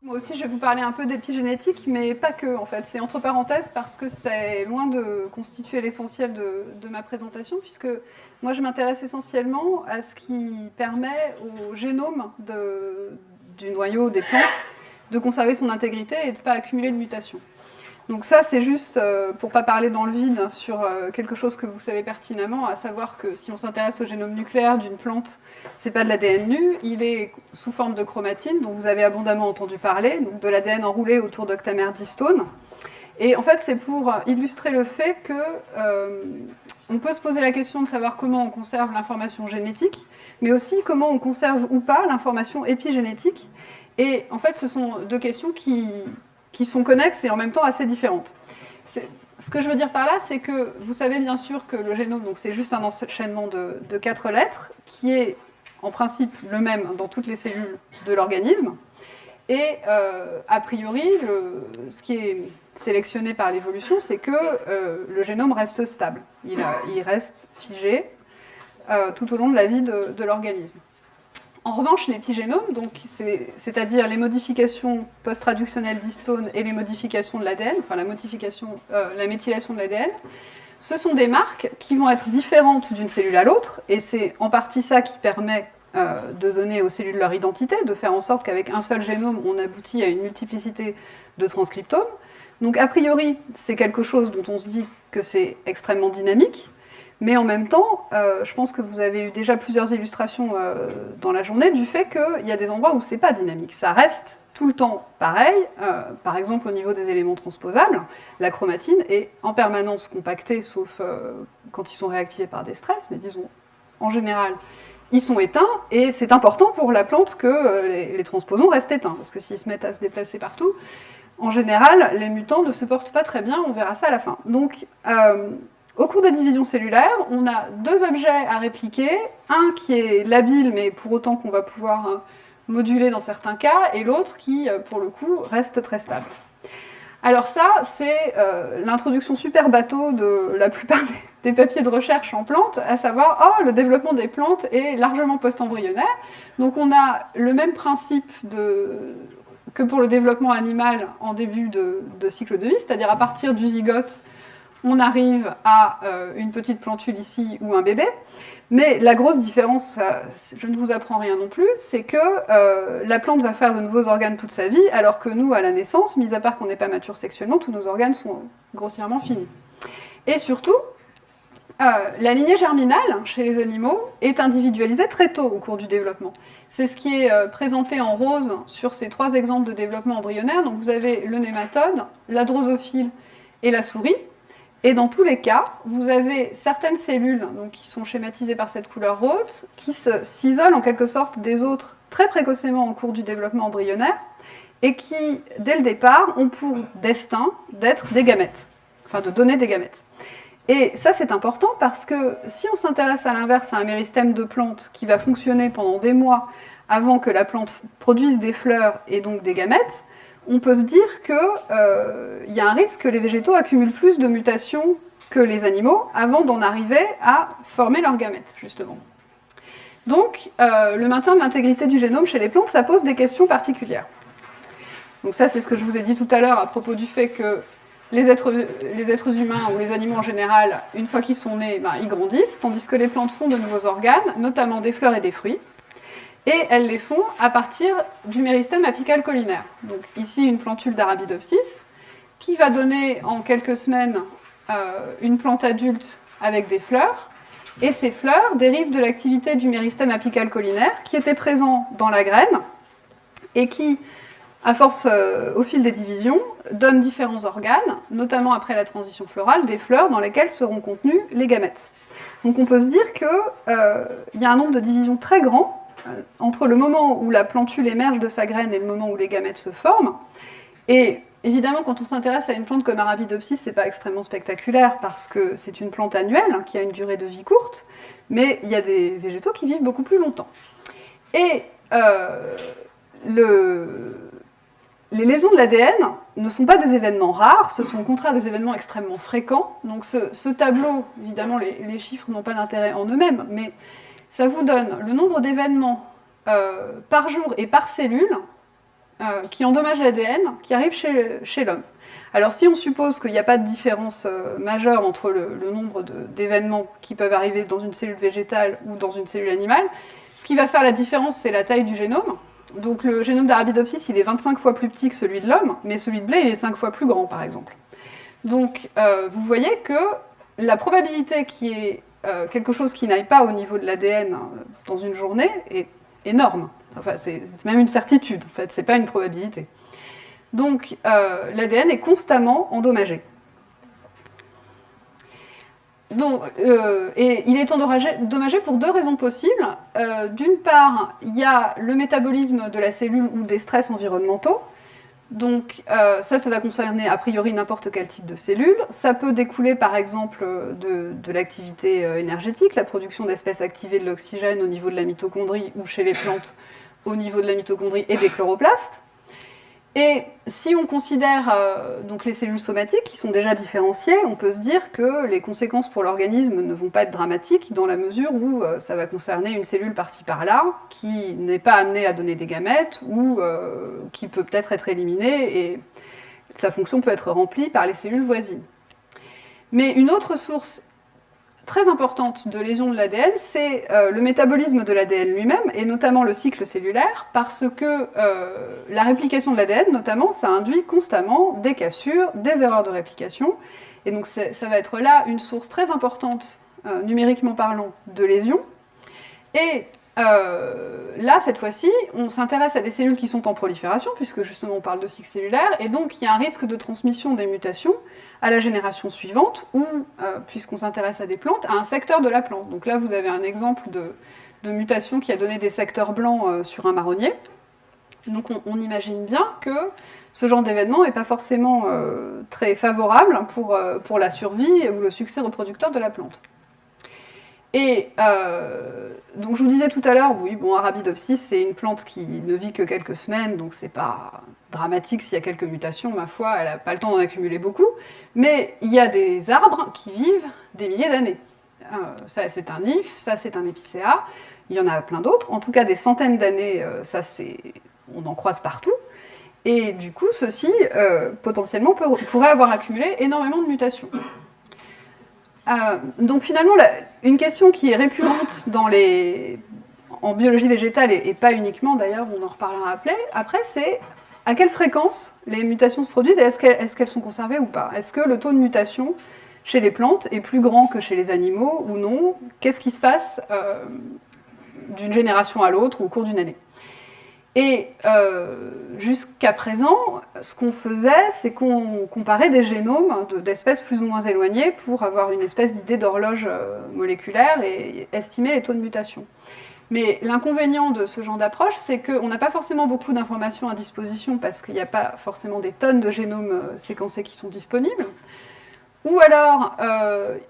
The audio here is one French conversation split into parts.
Moi aussi, je vais vous parler un peu d'épigénétique, mais pas que, en fait. C'est entre parenthèses parce que c'est loin de constituer l'essentiel de ma présentation, puisque moi, je m'intéresse essentiellement à ce qui permet au génome du noyau des plantes de conserver son intégrité et de ne pas accumuler de mutations. Donc ça, c'est juste pour ne pas parler dans le vide sur quelque chose que vous savez pertinemment, à savoir que si on s'intéresse au génome nucléaire d'une plante, c'est pas de l'ADN nu, il est sous forme de chromatine, dont vous avez abondamment entendu parler, donc de l'ADN enroulé autour d'octamères d'histone. Et en fait, c'est pour illustrer le fait que on peut se poser la question de savoir comment on conserve l'information génétique, mais aussi comment on conserve ou pas l'information épigénétique. Et en fait, ce sont deux questions qui sont connexes et en même temps assez différentes. Ce que je veux dire par là, c'est que vous savez bien sûr que le génome, donc c'est juste un enchaînement de 4 lettres, qui est en principe le même dans toutes les cellules de l'organisme. Et a priori, ce qui est sélectionné par l'évolution, c'est que le génome reste stable. Il reste figé tout au long de la vie de l'organisme. En revanche, l'épigénome, donc c'est-à-dire les modifications post-traductionnelles d'histone et les modifications de l'ADN, enfin la méthylation de l'ADN, ce sont des marques qui vont être différentes d'une cellule à l'autre, et c'est en partie ça qui permet de donner aux cellules leur identité, de faire en sorte qu'avec un seul génome, on aboutit à une multiplicité de transcriptomes. Donc a priori, c'est quelque chose dont on se dit que c'est extrêmement dynamique, mais en même temps, je pense que vous avez eu déjà plusieurs illustrations dans la journée du fait qu'il y a des endroits où c'est pas dynamique. Ça reste tout le temps pareil, par exemple au niveau des éléments transposables, la chromatine est en permanence compactée, sauf quand ils sont réactivés par des stress, mais disons, en général, ils sont éteints, et c'est important pour la plante que les transposons restent éteints, parce que s'ils se mettent à se déplacer partout, en général, les mutants ne se portent pas très bien, on verra ça à la fin. Donc, au cours des divisions cellulaires, on a deux objets à répliquer, un qui est labile, mais pour autant qu'on va pouvoir moduler dans certains cas, et l'autre qui, pour le coup, reste très stable. Alors ça, c'est l'introduction super bateau de la plupart des papiers de recherche en plantes, à savoir, le développement des plantes est largement post-embryonnaire. Donc on a le même principe que pour le développement animal en début de cycle de vie, c'est-à-dire à partir du zygote, on arrive à une petite plantule ici ou un bébé. Mais la grosse différence, je ne vous apprends rien non plus, c'est que la plante va faire de nouveaux organes toute sa vie, alors que nous, à la naissance, mis à part qu'on n'est pas mature sexuellement, tous nos organes sont grossièrement finis. Et surtout, la lignée germinale, chez les animaux, est individualisée très tôt au cours du développement. C'est ce qui est présenté en rose sur ces 3 exemples de développement embryonnaire. Donc vous avez le nématode, la drosophile et la souris. Et dans tous les cas, vous avez certaines cellules donc, qui sont schématisées par cette couleur rose, qui s'isolent en quelque sorte des autres très précocement au cours du développement embryonnaire, et qui, dès le départ, ont pour destin d'être des gamètes, enfin de donner des gamètes. Et ça, c'est important parce que si on s'intéresse à l'inverse à un méristème de plante qui va fonctionner pendant des mois avant que la plante produise des fleurs et donc des gamètes, on peut se dire qu'il y a un risque que les végétaux accumulent plus de mutations que les animaux avant d'en arriver à former leurs gamètes, justement. Donc, le maintien de l'intégrité du génome chez les plantes, ça pose des questions particulières. Donc ça, c'est ce que je vous ai dit tout à l'heure à propos du fait que les êtres humains ou les animaux en général, une fois qu'ils sont nés, ils grandissent, tandis que les plantes font de nouveaux organes, notamment des fleurs et des fruits. Et elles les font à partir du méristème apical collinaire. Donc ici, une plantule d'Arabidopsis, qui va donner en quelques semaines une plante adulte avec des fleurs. Et ces fleurs dérivent de l'activité du méristème apical collinaire, qui était présent dans la graine, et qui, à force, au fil des divisions, donne différents organes, notamment après la transition florale, des fleurs dans lesquelles seront contenus les gamètes. Donc on peut se dire qu'il y a un nombre de divisions très grand, entre le moment où la plantule émerge de sa graine et le moment où les gamètes se forment. Et évidemment, quand on s'intéresse à une plante comme Arabidopsis, c'est pas extrêmement spectaculaire parce que c'est une plante annuelle qui a une durée de vie courte, mais il y a des végétaux qui vivent beaucoup plus longtemps. Et les lésions de l'ADN ne sont pas des événements rares, ce sont au contraire des événements extrêmement fréquents. Donc ce tableau, évidemment, les chiffres n'ont pas d'intérêt en eux-mêmes, mais ça vous donne le nombre d'événements par jour et par cellule qui endommage l'ADN qui arrive chez l'homme. Alors si on suppose qu'il n'y a pas de différence majeure entre le nombre d'événements qui peuvent arriver dans une cellule végétale ou dans une cellule animale, ce qui va faire la différence, c'est la taille du génome. Donc le génome d'Arabidopsis, il est 25 fois plus petit que celui de l'homme, mais celui de blé, il est 5 fois plus grand, par exemple. Donc vous voyez que la probabilité qu'il y ait quelque chose qui n'aille pas au niveau de l'ADN dans une journée est énorme. Enfin, c'est même une certitude, en fait, c'est pas une probabilité. Donc l'ADN est constamment endommagé. Donc, et il est endommagé pour deux raisons possibles. D'une part, il y a le métabolisme de la cellule ou des stress environnementaux. Donc ça va concerner a priori n'importe quel type de cellule. Ça peut découler par exemple de l'activité énergétique, la production d'espèces activées de l'oxygène au niveau de la mitochondrie ou chez les plantes au niveau de la mitochondrie et des chloroplastes. Et si on considère donc les cellules somatiques qui sont déjà différenciées, on peut se dire que les conséquences pour l'organisme ne vont pas être dramatiques dans la mesure où ça va concerner une cellule par-ci par-là qui n'est pas amenée à donner des gamètes ou qui peut peut-être être éliminée et sa fonction peut être remplie par les cellules voisines. Mais une autre source très importante de lésion de l'ADN, c'est le métabolisme de l'ADN lui-même, et notamment le cycle cellulaire, parce que la réplication de l'ADN, notamment, ça induit constamment des cassures, des erreurs de réplication, et donc ça va être là une source très importante, numériquement parlant, de lésions. Et là, cette fois-ci, on s'intéresse à des cellules qui sont en prolifération, puisque justement on parle de cycle cellulaire, et donc il y a un risque de transmission des mutations à la génération suivante, ou, puisqu'on s'intéresse à des plantes, à un secteur de la plante. Donc là, vous avez un exemple de mutation qui a donné des secteurs blancs sur un marronnier. Donc on imagine bien que ce genre d'événement n'est pas forcément très favorable pour la survie ou le succès reproducteur de la plante. Et donc je vous disais tout à l'heure, oui, bon, Arabidopsis, c'est une plante qui ne vit que quelques semaines, donc c'est pas dramatique s'il y a quelques mutations, ma foi, elle n'a pas le temps d'en accumuler beaucoup, mais il y a des arbres qui vivent des milliers d'années. Ça, c'est un if, ça, c'est un épicéa, il y en a plein d'autres, en tout cas des centaines d'années, on en croise partout, et du coup, ceci, potentiellement, pourrait avoir accumulé énormément de mutations. Donc finalement, une question qui est récurrente en biologie végétale, et pas uniquement d'ailleurs, on en reparlera après, c'est à quelle fréquence les mutations se produisent et est-ce qu'elles sont conservées ou pas? Est-ce que le taux de mutation chez les plantes est plus grand que chez les animaux ou non? Qu'est-ce qui se passe d'une génération à l'autre ou au cours d'une année? Et jusqu'à présent, ce qu'on faisait, c'est qu'on comparait des génomes d'espèces plus ou moins éloignées pour avoir une espèce d'idée d'horloge moléculaire et estimer les taux de mutation. Mais l'inconvénient de ce genre d'approche, c'est qu'on n'a pas forcément beaucoup d'informations à disposition parce qu'il n'y a pas forcément des tonnes de génomes séquencés qui sont disponibles. Ou alors,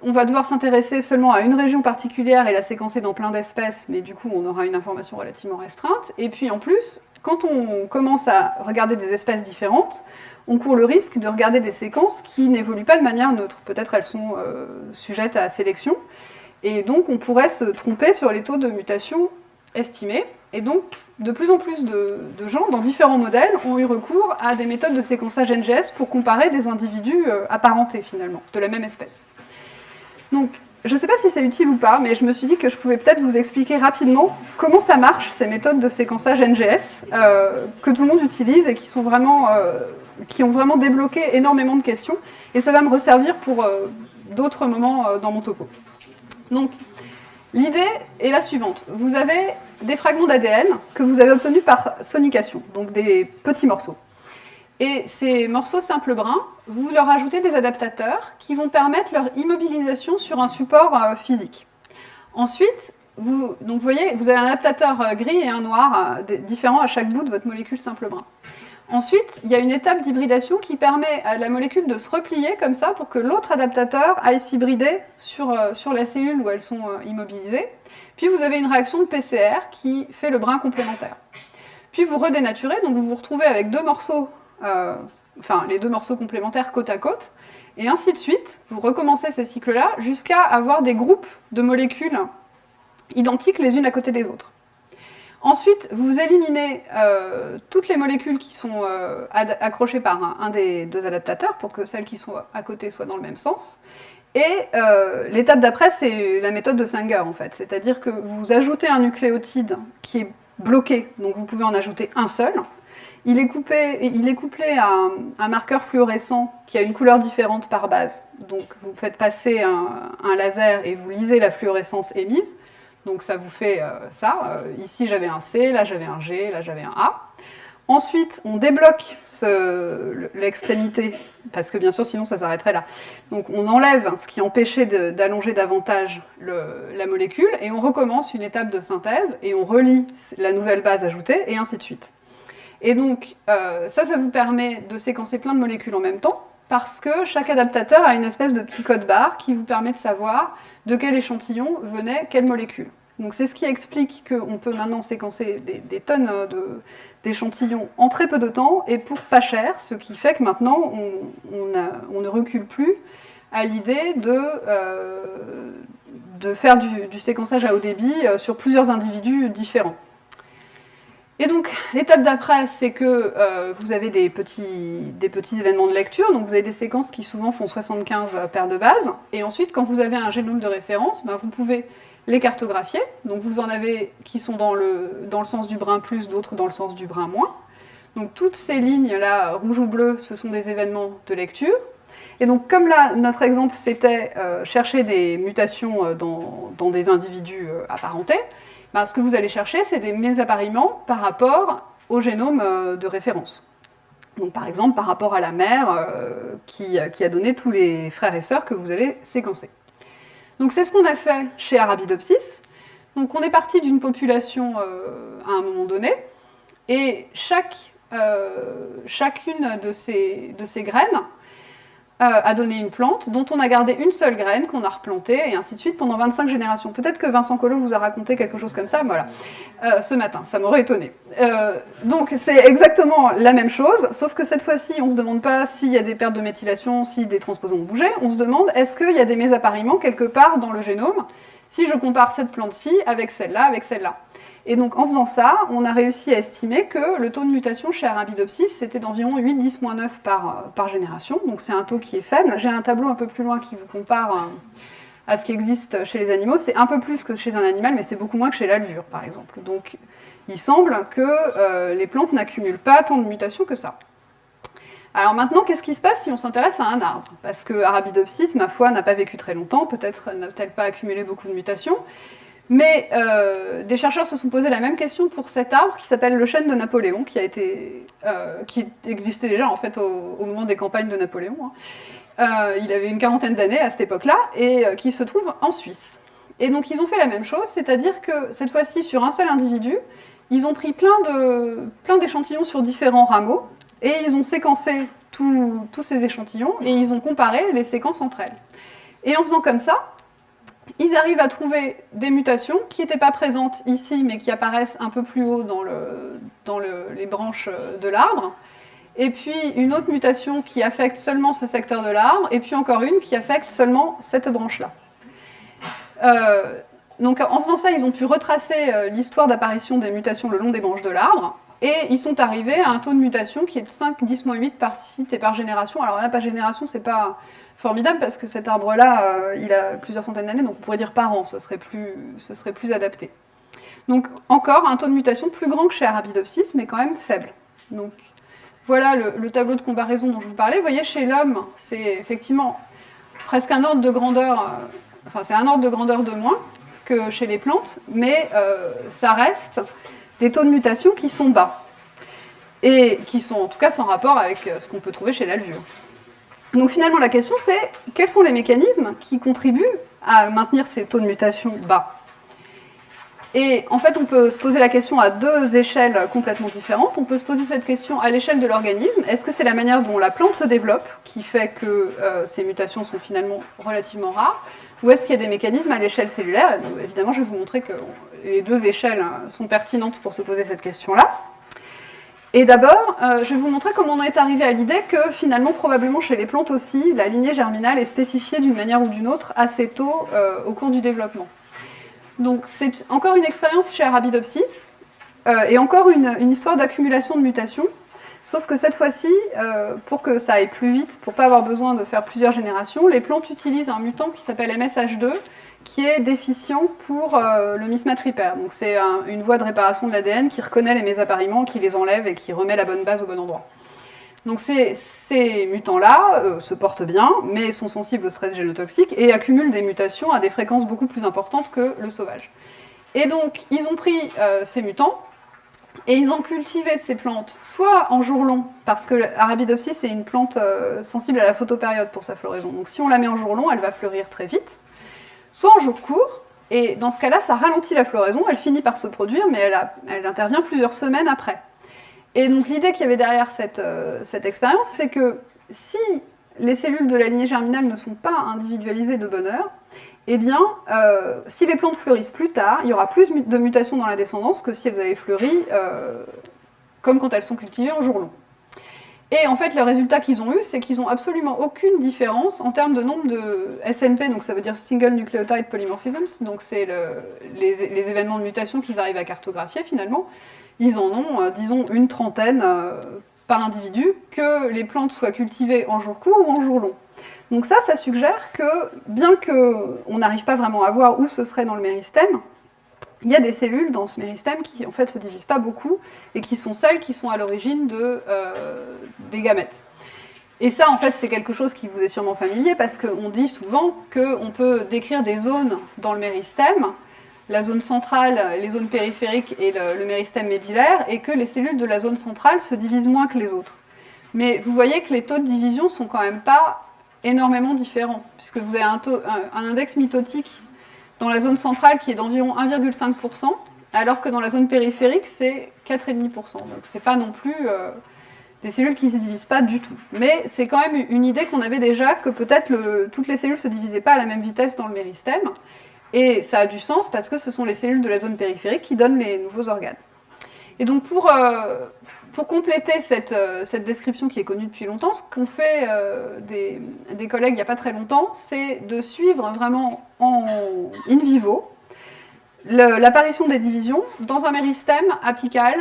on va devoir s'intéresser seulement à une région particulière et la séquencer dans plein d'espèces, mais du coup, on aura une information relativement restreinte. Et puis, en plus, quand on commence à regarder des espèces différentes, on court le risque de regarder des séquences qui n'évoluent pas de manière neutre. Peut-être elles sont sujettes à sélection. Et donc, on pourrait se tromper sur les taux de mutation estimés. Et donc, de plus en plus de gens, dans différents modèles, ont eu recours à des méthodes de séquençage NGS pour comparer des individus apparentés, finalement, de la même espèce. Donc, je ne sais pas si c'est utile ou pas, mais je me suis dit que je pouvais peut-être vous expliquer rapidement comment ça marche, ces méthodes de séquençage NGS, que tout le monde utilise et qui ont vraiment débloqué énormément de questions. Et ça va me resservir pour d'autres moments dans mon topo. Donc, l'idée est la suivante. Vous avez des fragments d'ADN que vous avez obtenus par sonication, donc des petits morceaux. Et ces morceaux simples bruns, vous leur ajoutez des adaptateurs qui vont permettre leur immobilisation sur un support physique. Ensuite, vous voyez, vous avez un adaptateur gris et un noir différents à chaque bout de votre molécule simple brun. Ensuite, il y a une étape d'hybridation qui permet à la molécule de se replier comme ça pour que l'autre adaptateur aille s'hybrider sur la cellule où elles sont immobilisées. Puis vous avez une réaction de PCR qui fait le brin complémentaire. Puis vous redénaturez, donc vous vous retrouvez avec deux morceaux, les deux morceaux complémentaires côte à côte, et ainsi de suite. Vous recommencez ces cycles-là jusqu'à avoir des groupes de molécules identiques les unes à côté des autres. Ensuite, vous éliminez toutes les molécules qui sont accrochées par un des deux adaptateurs pour que celles qui sont à côté soient dans le même sens. Et l'étape d'après, c'est la méthode de Sanger, en fait. C'est-à-dire que vous ajoutez un nucléotide qui est bloqué, donc vous pouvez en ajouter un seul. Il est couplé à un marqueur fluorescent qui a une couleur différente par base. Donc vous faites passer un laser et vous lisez la fluorescence émise. Donc ça vous fait ça. Ici j'avais un C, là j'avais un G, là j'avais un A. Ensuite, on débloque l'extrémité, parce que bien sûr, sinon ça s'arrêterait là. Donc on enlève ce qui empêchait d'allonger davantage la molécule, et on recommence une étape de synthèse, et on relie la nouvelle base ajoutée, et ainsi de suite. Et donc ça vous permet de séquencer plein de molécules en même temps, parce que chaque adaptateur a une espèce de petit code barre qui vous permet de savoir de quel échantillon venait quelle molécule. Donc c'est ce qui explique qu'on peut maintenant séquencer des tonnes d'échantillons en très peu de temps et pour pas cher, ce qui fait que maintenant on ne recule plus à l'idée de faire du séquençage à haut débit sur plusieurs individus différents. Et donc l'étape d'après, c'est que vous avez des petits événements de lecture, donc vous avez des séquences qui souvent font 75 paires de bases, et ensuite quand vous avez un génome de référence, vous pouvez les cartographier, donc vous en avez qui sont dans le sens du brin plus, d'autres dans le sens du brin moins. Donc toutes ces lignes-là, rouge ou bleu, ce sont des événements de lecture. Et donc comme là, notre exemple, c'était chercher des mutations dans des individus apparentés, ce que vous allez chercher, c'est des mésappariements par rapport au génome de référence. Donc par exemple, par rapport à la mère qui a donné tous les frères et sœurs que vous avez séquencés. Donc c'est ce qu'on a fait chez Arabidopsis. Donc on est parti d'une population à un moment donné, et chacune de ces graines a donné une plante dont on a gardé une seule graine qu'on a replantée, et ainsi de suite pendant 25 générations. Peut-être que Vincent Collot vous a raconté quelque chose comme ça, voilà, ce matin, ça m'aurait étonné. Donc c'est exactement la même chose, sauf que cette fois-ci, on ne se demande pas s'il y a des pertes de méthylation, si des transposons ont bougé, on se demande est-ce qu'il y a des mésappariements quelque part dans le génome, si je compare cette plante-ci avec celle-là, avec celle-là. Et donc en faisant ça, on a réussi à estimer que le taux de mutation chez Arabidopsis, c'était d'environ 8-10-9 par génération, donc c'est un taux qui est faible. J'ai un tableau un peu plus loin qui vous compare à ce qui existe chez les animaux. C'est un peu plus que chez un animal, mais c'est beaucoup moins que chez la levure, par exemple. Donc il semble que les plantes n'accumulent pas tant de mutations que ça. Alors maintenant, qu'est-ce qui se passe si on s'intéresse à un arbre? Parce que Arabidopsis, ma foi, n'a pas vécu très longtemps, peut-être n'a-t-elle pas accumulé beaucoup de mutations. Mais des chercheurs se sont posé la même question pour cet arbre qui s'appelle le chêne de Napoléon, qui existait déjà en fait au moment des campagnes de Napoléon. Il avait une quarantaine d'années à cette époque-là, et qui se trouve en Suisse. Et donc ils ont fait la même chose, c'est-à-dire que cette fois-ci sur un seul individu, ils ont pris plein d'échantillons sur différents rameaux, et ils ont séquencé tous ces échantillons, et ils ont comparé les séquences entre elles. Et en faisant comme ça, ils arrivent à trouver des mutations qui n'étaient pas présentes ici, mais qui apparaissent un peu plus haut dans les branches de l'arbre. Et puis une autre mutation qui affecte seulement ce secteur de l'arbre, et puis encore une qui affecte seulement cette branche-là. Donc en faisant ça, ils ont pu retracer l'histoire d'apparition des mutations le long des branches de l'arbre, et ils sont arrivés à un taux de mutation qui est de 5-10-8 par site et par génération. Alors là, par génération, c'est pas formidable parce que cet arbre-là, il a plusieurs centaines d'années, donc on pourrait dire par an, ce serait plus adapté. Donc encore un taux de mutation plus grand que chez Arabidopsis, mais quand même faible. Donc voilà le tableau de comparaison dont je vous parlais. Vous voyez, chez l'homme, c'est effectivement presque un ordre de grandeur, c'est un ordre de grandeur de moins que chez les plantes, mais ça reste des taux de mutation qui sont bas, et qui sont en tout cas sans rapport avec ce qu'on peut trouver chez la levure. Donc finalement la question c'est, quels sont les mécanismes qui contribuent à maintenir ces taux de mutation bas? Et en fait on peut se poser la question à deux échelles complètement différentes. On peut se poser cette question à l'échelle de l'organisme. Est-ce que c'est la manière dont la plante se développe qui fait que ces mutations sont finalement relativement rares? Ou est-ce qu'il y a des mécanismes à l'échelle cellulaire? Et donc, évidemment, je vais vous montrer que les deux échelles sont pertinentes pour se poser cette question-là. Et d'abord, je vais vous montrer comment on est arrivé à l'idée que finalement, probablement chez les plantes aussi, la lignée germinale est spécifiée d'une manière ou d'une autre assez tôt au cours du développement. Donc c'est encore une expérience chez Arabidopsis. et encore une histoire d'accumulation de mutations, sauf que cette fois-ci, pour que ça aille plus vite, pour pas avoir besoin de faire plusieurs générations, les plantes utilisent un mutant qui s'appelle MSH2, qui est déficient pour le mismatch repair. Donc c'est une voie de réparation de l'ADN qui reconnaît les mésappariements, qui les enlève et qui remet la bonne base au bon endroit. Donc ces mutants-là se portent bien, mais sont sensibles au stress génotoxique et accumulent des mutations à des fréquences beaucoup plus importantes que le sauvage. Et donc ils ont pris ces mutants et ils ont cultivé ces plantes soit en jour long, parce que l'Arabidopsis est une plante sensible à la photopériode pour sa floraison. Donc si on la met en jour long, elle va fleurir très vite. Soit en jour court, et dans ce cas-là, ça ralentit la floraison, elle finit par se produire, mais elle intervient plusieurs semaines après. Et donc l'idée qu'il y avait derrière cette expérience, c'est que si les cellules de la lignée germinale ne sont pas individualisées de bonne heure, eh bien, si les plantes fleurissent plus tard, il y aura plus de mutations dans la descendance que si elles avaient fleuri comme quand elles sont cultivées en jour long. Et en fait, le résultat qu'ils ont eu, c'est qu'ils n'ont absolument aucune différence en termes de nombre de SNP, donc ça veut dire Single Nucleotide Polymorphisms, donc c'est les événements de mutation qu'ils arrivent à cartographier finalement. Ils en ont, disons, une trentaine par individu, que les plantes soient cultivées en jour court ou en jour long. Donc ça suggère que, bien qu'on n'arrive pas vraiment à voir où ce serait dans le méristème, il y a des cellules dans ce méristème qui en fait se divisent pas beaucoup et qui sont celles qui sont à l'origine des gamètes. Et ça en fait c'est quelque chose qui vous est sûrement familier parce qu'on dit souvent qu'on peut décrire des zones dans le méristème, la zone centrale, les zones périphériques et le méristème médillaire, et que les cellules de la zone centrale se divisent moins que les autres. Mais vous voyez que les taux de division sont quand même pas énormément différents, puisque vous avez un index mitotique dans la zone centrale qui est d'environ 1,5%, alors que dans la zone périphérique, c'est 4,5%. Donc c'est pas non plus des cellules qui ne se divisent pas du tout. Mais c'est quand même une idée qu'on avait déjà, que peut-être toutes les cellules ne se divisaient pas à la même vitesse dans le méristème. Et ça a du sens parce que ce sont les cellules de la zone périphérique qui donnent les nouveaux organes. Et donc pour compléter cette description qui est connue depuis longtemps, ce qu'ont fait des collègues il n'y a pas très longtemps, c'est de suivre vraiment in vivo l'apparition des divisions dans un méristème apical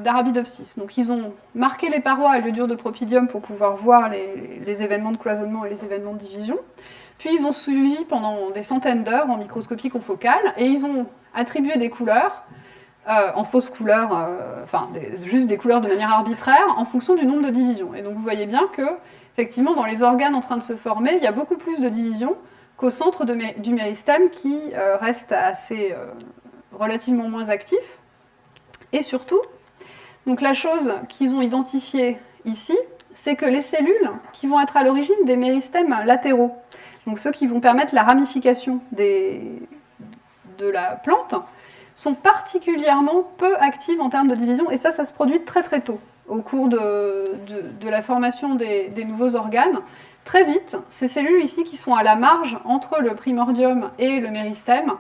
d'Arabidopsis. Donc ils ont marqué les parois à l'iodure de propidium pour pouvoir voir les événements de cloisonnement et les événements de division. Puis ils ont suivi pendant des centaines d'heures en microscopie confocale et ils ont attribué des couleurs en fausses couleurs, juste des couleurs de manière arbitraire en fonction du nombre de divisions. Et donc vous voyez bien que, effectivement, dans les organes en train de se former, il y a beaucoup plus de divisions qu'au centre du méristème qui reste assez relativement moins actif. Et surtout, donc la chose qu'ils ont identifiée ici, c'est que les cellules qui vont être à l'origine des méristèmes latéraux, donc ceux qui vont permettre la ramification de la plante, sont particulièrement peu actives en termes de division, et ça se produit très très tôt, au cours de la formation des nouveaux organes. Très vite, ces cellules ici qui sont à la marge entre le primordium et le méristème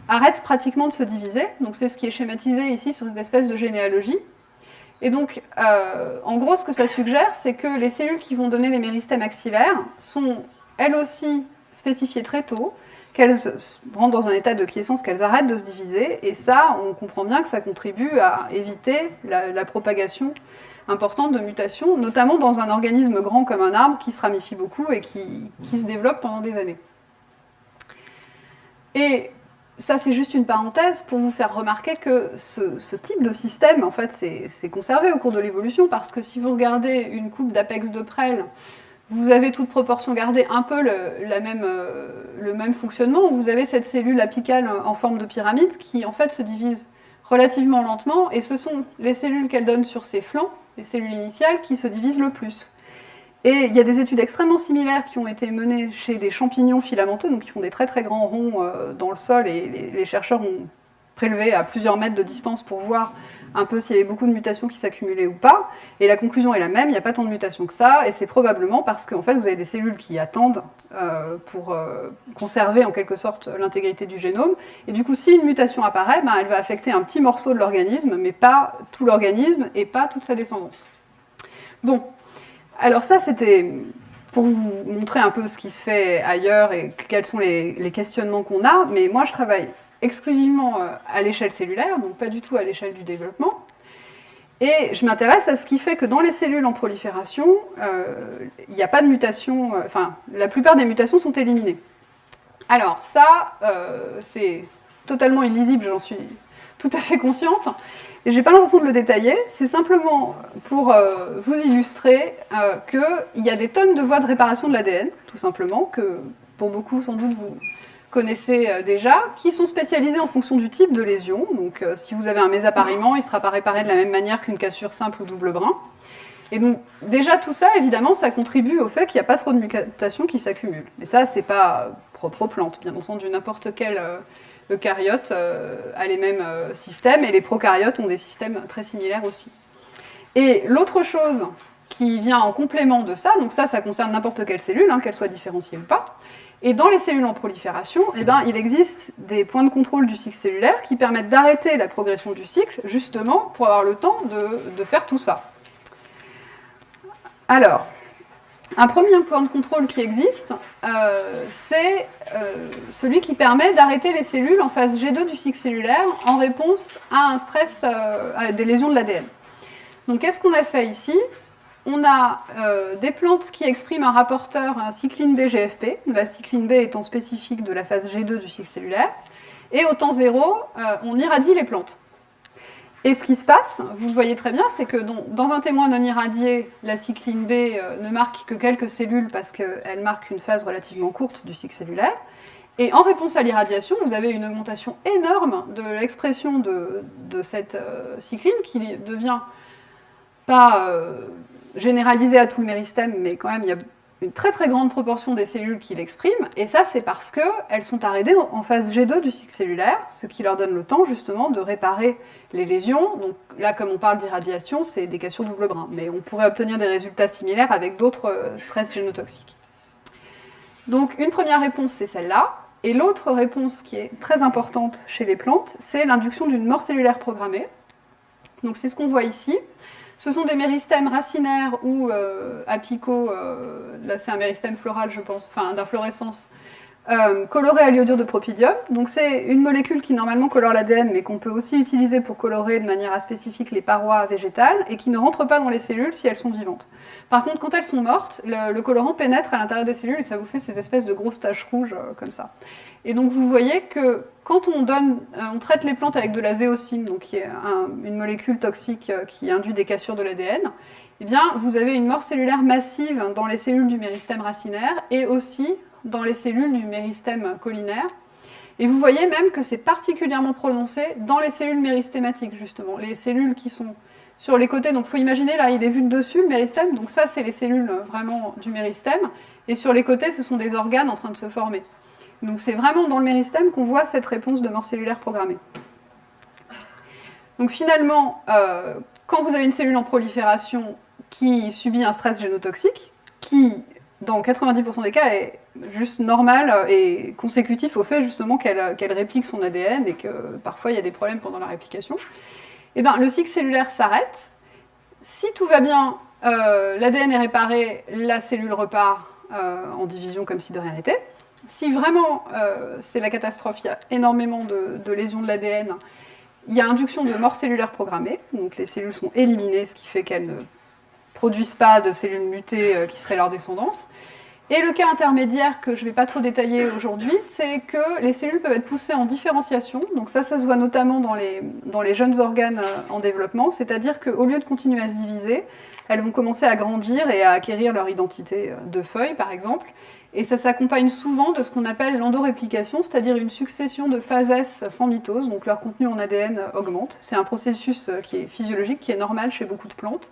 arrêtent pratiquement de se diviser, donc c'est ce qui est schématisé ici sur cette espèce de généalogie. Et donc, en gros, ce que ça suggère, c'est que les cellules qui vont donner les méristèmes axillaires sont elles aussi spécifiées très tôt, qu'elles rentrent dans un état de quiescence, qu'elles arrêtent de se diviser, et ça, on comprend bien que ça contribue à éviter la propagation importante de mutations, notamment dans un organisme grand comme un arbre qui se ramifie beaucoup et qui se développe pendant des années. Et ça, c'est juste une parenthèse pour vous faire remarquer que ce type de système, en fait, c'est conservé au cours de l'évolution, parce que si vous regardez une coupe d'Apex de Prel, vous avez toute proportion gardée un peu le même fonctionnement, où vous avez cette cellule apicale en forme de pyramide qui en fait se divise relativement lentement, et ce sont les cellules qu'elle donne sur ses flancs, les cellules initiales, qui se divisent le plus. Et il y a des études extrêmement similaires qui ont été menées chez des champignons filamenteux, donc qui font des très très grands ronds dans le sol, et les chercheurs ont prélevé à plusieurs mètres de distance pour voir un peu s'il y avait beaucoup de mutations qui s'accumulaient ou pas, et la conclusion est la même, il n'y a pas tant de mutations que ça, et c'est probablement parce qu'en fait vous avez des cellules qui attendent pour conserver en quelque sorte l'intégrité du génome, et du coup si une mutation apparaît, elle va affecter un petit morceau de l'organisme, mais pas tout l'organisme et pas toute sa descendance. Bon, alors ça c'était pour vous montrer un peu ce qui se fait ailleurs et quels sont les questionnements qu'on a, mais moi je travaille exclusivement à l'échelle cellulaire, donc pas du tout à l'échelle du développement. Et je m'intéresse à ce qui fait que dans les cellules en prolifération, il n'y a pas de mutation, enfin, la plupart des mutations sont éliminées. Alors ça, c'est totalement illisible, j'en suis tout à fait consciente, et je n'ai pas l'intention de le détailler, c'est simplement pour vous illustrer qu'il y a des tonnes de voies de réparation de l'ADN, tout simplement, que pour beaucoup sans doute vous connaissez déjà, qui sont spécialisées en fonction du type de lésion. Donc si vous avez un mésappariement, il ne sera pas réparé de la même manière qu'une cassure simple ou double brin. Et donc déjà tout ça, évidemment, ça contribue au fait qu'il n'y a pas trop de mutations qui s'accumulent. Mais ça, c'est pas propre aux plantes, bien entendu, n'importe quel eucaryote a les mêmes systèmes, et les prokaryotes ont des systèmes très similaires aussi. Et l'autre chose qui vient en complément de ça, donc ça concerne n'importe quelle cellule, qu'elle soit différenciée ou pas, et dans les cellules en prolifération, eh ben, il existe des points de contrôle du cycle cellulaire qui permettent d'arrêter la progression du cycle, justement pour avoir le temps de faire tout ça. Alors, un premier point de contrôle qui existe, c'est celui qui permet d'arrêter les cellules en phase G2 du cycle cellulaire en réponse à un stress, à des lésions de l'ADN. Donc qu'est-ce qu'on a fait ici ? On a des plantes qui expriment un rapporteur, un cycline B GFP, la cycline B étant spécifique de la phase G2 du cycle cellulaire, et au temps zéro, on irradie les plantes. Et ce qui se passe, vous le voyez très bien, c'est que dans un témoin non irradié, la cycline B ne marque que quelques cellules parce qu'elle marque une phase relativement courte du cycle cellulaire. Et en réponse à l'irradiation, vous avez une augmentation énorme de l'expression de cette cycline qui devient pas généralisée à tout le méristème, mais quand même il y a une très très grande proportion des cellules qui l'expriment, et ça c'est parce qu'elles sont arrêtées en phase G2 du cycle cellulaire, ce qui leur donne le temps justement de réparer les lésions. Donc là, comme on parle d'irradiation, c'est des cassures double brin, mais on pourrait obtenir des résultats similaires avec d'autres stress génotoxiques. Donc une première réponse, c'est celle-là, et l'autre réponse qui est très importante chez les plantes, c'est l'induction d'une mort cellulaire programmée. Donc c'est ce qu'on voit ici. Ce sont des méristèmes racinaires ou apicaux, là c'est un méristème floral je pense, enfin d'inflorescence, colorés à l'iodure de propidium. Donc c'est une molécule qui normalement colore l'ADN, mais qu'on peut aussi utiliser pour colorer de manière aspécifique les parois végétales, et qui ne rentre pas dans les cellules si elles sont vivantes. Par contre, quand elles sont mortes, le colorant pénètre à l'intérieur des cellules et ça vous fait ces espèces de grosses taches rouges comme ça. Et donc vous voyez que quand on traite les plantes avec de la zéocine, donc qui est une molécule toxique qui induit des cassures de l'ADN, eh bien vous avez une mort cellulaire massive dans les cellules du méristème racinaire et aussi dans les cellules du méristème collinaire. Et vous voyez même que c'est particulièrement prononcé dans les cellules méristématiques, justement. Les cellules qui sont sur les côtés, donc il faut imaginer, là il est vu de dessus le méristème, donc ça c'est les cellules vraiment du méristème, et sur les côtés ce sont des organes en train de se former. Donc c'est vraiment dans le méristème qu'on voit cette réponse de mort cellulaire programmée. Donc finalement, quand vous avez une cellule en prolifération qui subit un stress génotoxique, qui dans 90% des cas est juste normal et consécutif au fait justement qu'elle réplique son ADN et que parfois il y a des problèmes pendant la réplication, et bien, le cycle cellulaire s'arrête. Si tout va bien, l'ADN est réparé, la cellule repart en division comme si de rien n'était. Si vraiment c'est la catastrophe, il y a énormément de lésions de l'ADN, il y a induction de mort cellulaire programmée, donc les cellules sont éliminées, ce qui fait qu'elles ne produisent pas de cellules mutées qui seraient leur descendance. Et le cas intermédiaire que je ne vais pas trop détailler aujourd'hui, c'est que les cellules peuvent être poussées en différenciation. Donc ça se voit notamment dans les jeunes organes en développement, c'est-à-dire qu'au lieu de continuer à se diviser, elles vont commencer à grandir et à acquérir leur identité de feuille, par exemple. Et ça s'accompagne souvent de ce qu'on appelle l'endoréplication, c'est-à-dire une succession de phases S sans mitose, donc leur contenu en ADN augmente. C'est un processus qui est physiologique, qui est normal chez beaucoup de plantes,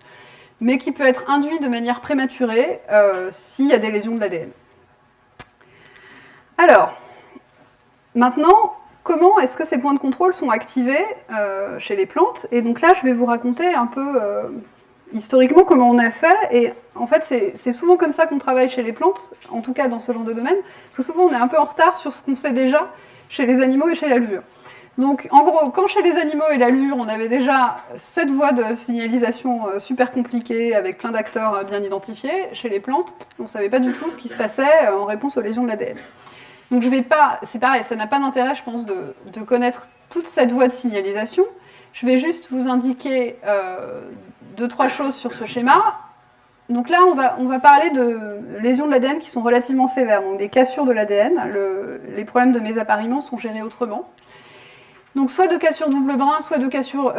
mais qui peut être induit de manière prématurée s'il y a des lésions de l'ADN. Alors, maintenant, comment est-ce que ces points de contrôle sont activés chez les plantes ? Et donc là, je vais vous raconter un peu historiquement comment on a fait. Et en fait, c'est souvent comme ça qu'on travaille chez les plantes, en tout cas dans ce genre de domaine, parce que souvent on est un peu en retard sur ce qu'on sait déjà chez les animaux et chez la levure. Donc, en gros, quand chez les animaux et la levure, on avait déjà cette voie de signalisation super compliquée, avec plein d'acteurs bien identifiés, chez les plantes, on ne savait pas du tout ce qui se passait en réponse aux lésions de l'ADN. Donc je vais pas, c'est pareil, ça n'a pas d'intérêt, je pense, de connaître toute cette voie de signalisation. Je vais juste vous indiquer 2-3 choses sur ce schéma. Donc là, on va parler de lésions de l'ADN qui sont relativement sévères, donc des cassures de l'ADN. Les problèmes de mésappariement sont gérés autrement. Donc soit de cassures double brin, soit de cassures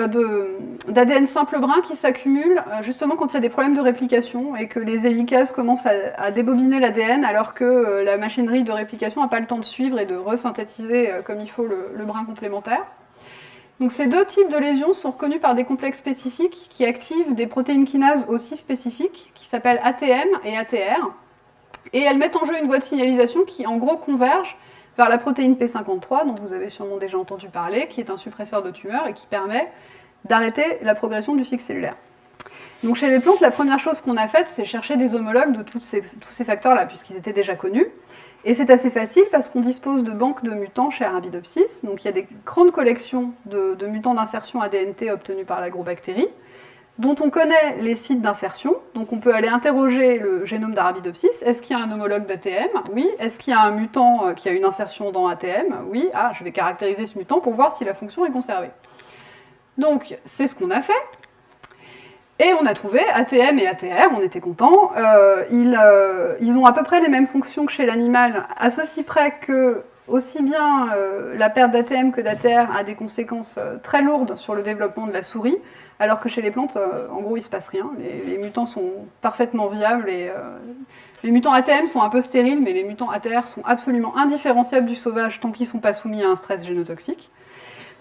d'ADN simple brin qui s'accumulent justement quand il y a des problèmes de réplication et que les hélicases commencent à débobiner l'ADN alors que la machinerie de réplication n'a pas le temps de suivre et de resynthétiser comme il faut le brin complémentaire. Donc ces deux types de lésions sont reconnus par des complexes spécifiques qui activent des protéines kinases aussi spécifiques qui s'appellent ATM et ATR. Et elles mettent en jeu une voie de signalisation qui en gros converge vers la protéine P53 dont vous avez sûrement déjà entendu parler, qui est un suppresseur de tumeur et qui permet d'arrêter la progression du cycle cellulaire. Donc chez les plantes, la première chose qu'on a faite, c'est chercher des homologues de tous ces facteurs-là, puisqu'ils étaient déjà connus. Et c'est assez facile parce qu'on dispose de banques de mutants chez Arabidopsis. Donc il y a des grandes collections de mutants d'insertion ADNT obtenus par l'agrobactérie, dont on connaît les sites d'insertion. Donc on peut aller interroger le génome d'Arabidopsis. Est-ce qu'il y a un homologue d'ATM? Oui. Est-ce qu'il y a un mutant qui a une insertion dans ATM? Oui. Ah, je vais caractériser ce mutant pour voir si la fonction est conservée. Donc c'est ce qu'on a fait. Et on a trouvé ATM et ATR, on était contents. Ils ont à peu près les mêmes fonctions que chez l'animal, à ceci près que aussi bien la perte d'ATM que d'ATR a des conséquences très lourdes sur le développement de la souris, alors que chez les plantes, en gros, il ne se passe rien. Les mutants sont parfaitement viables. Les mutants ATM sont un peu stériles, mais les mutants ATR sont absolument indifférenciables du sauvage tant qu'ils ne sont pas soumis à un stress génotoxique.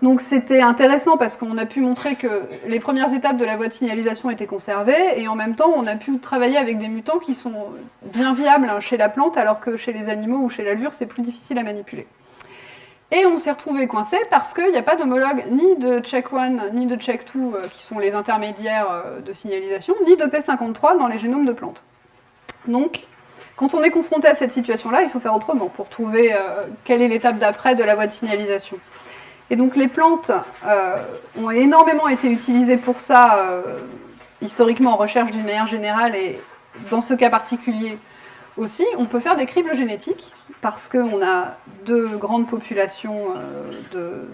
Donc c'était intéressant parce qu'on a pu montrer que les premières étapes de la voie de signalisation étaient conservées et en même temps on a pu travailler avec des mutants qui sont bien viables chez la plante alors que chez les animaux ou chez la levure c'est plus difficile à manipuler. Et on s'est retrouvé coincé parce qu'il n'y a pas d'homologue ni de Check1 ni de Check2 qui sont les intermédiaires de signalisation, ni de P53 dans les génomes de plantes. Donc quand on est confronté à cette situation-là, il faut faire autrement pour trouver quelle est l'étape d'après de la voie de signalisation. Et donc les plantes ont énormément été utilisées pour ça, historiquement en recherche d'une manière générale, et dans ce cas particulier aussi, on peut faire des cribles génétiques, parce qu'on a deux grandes populations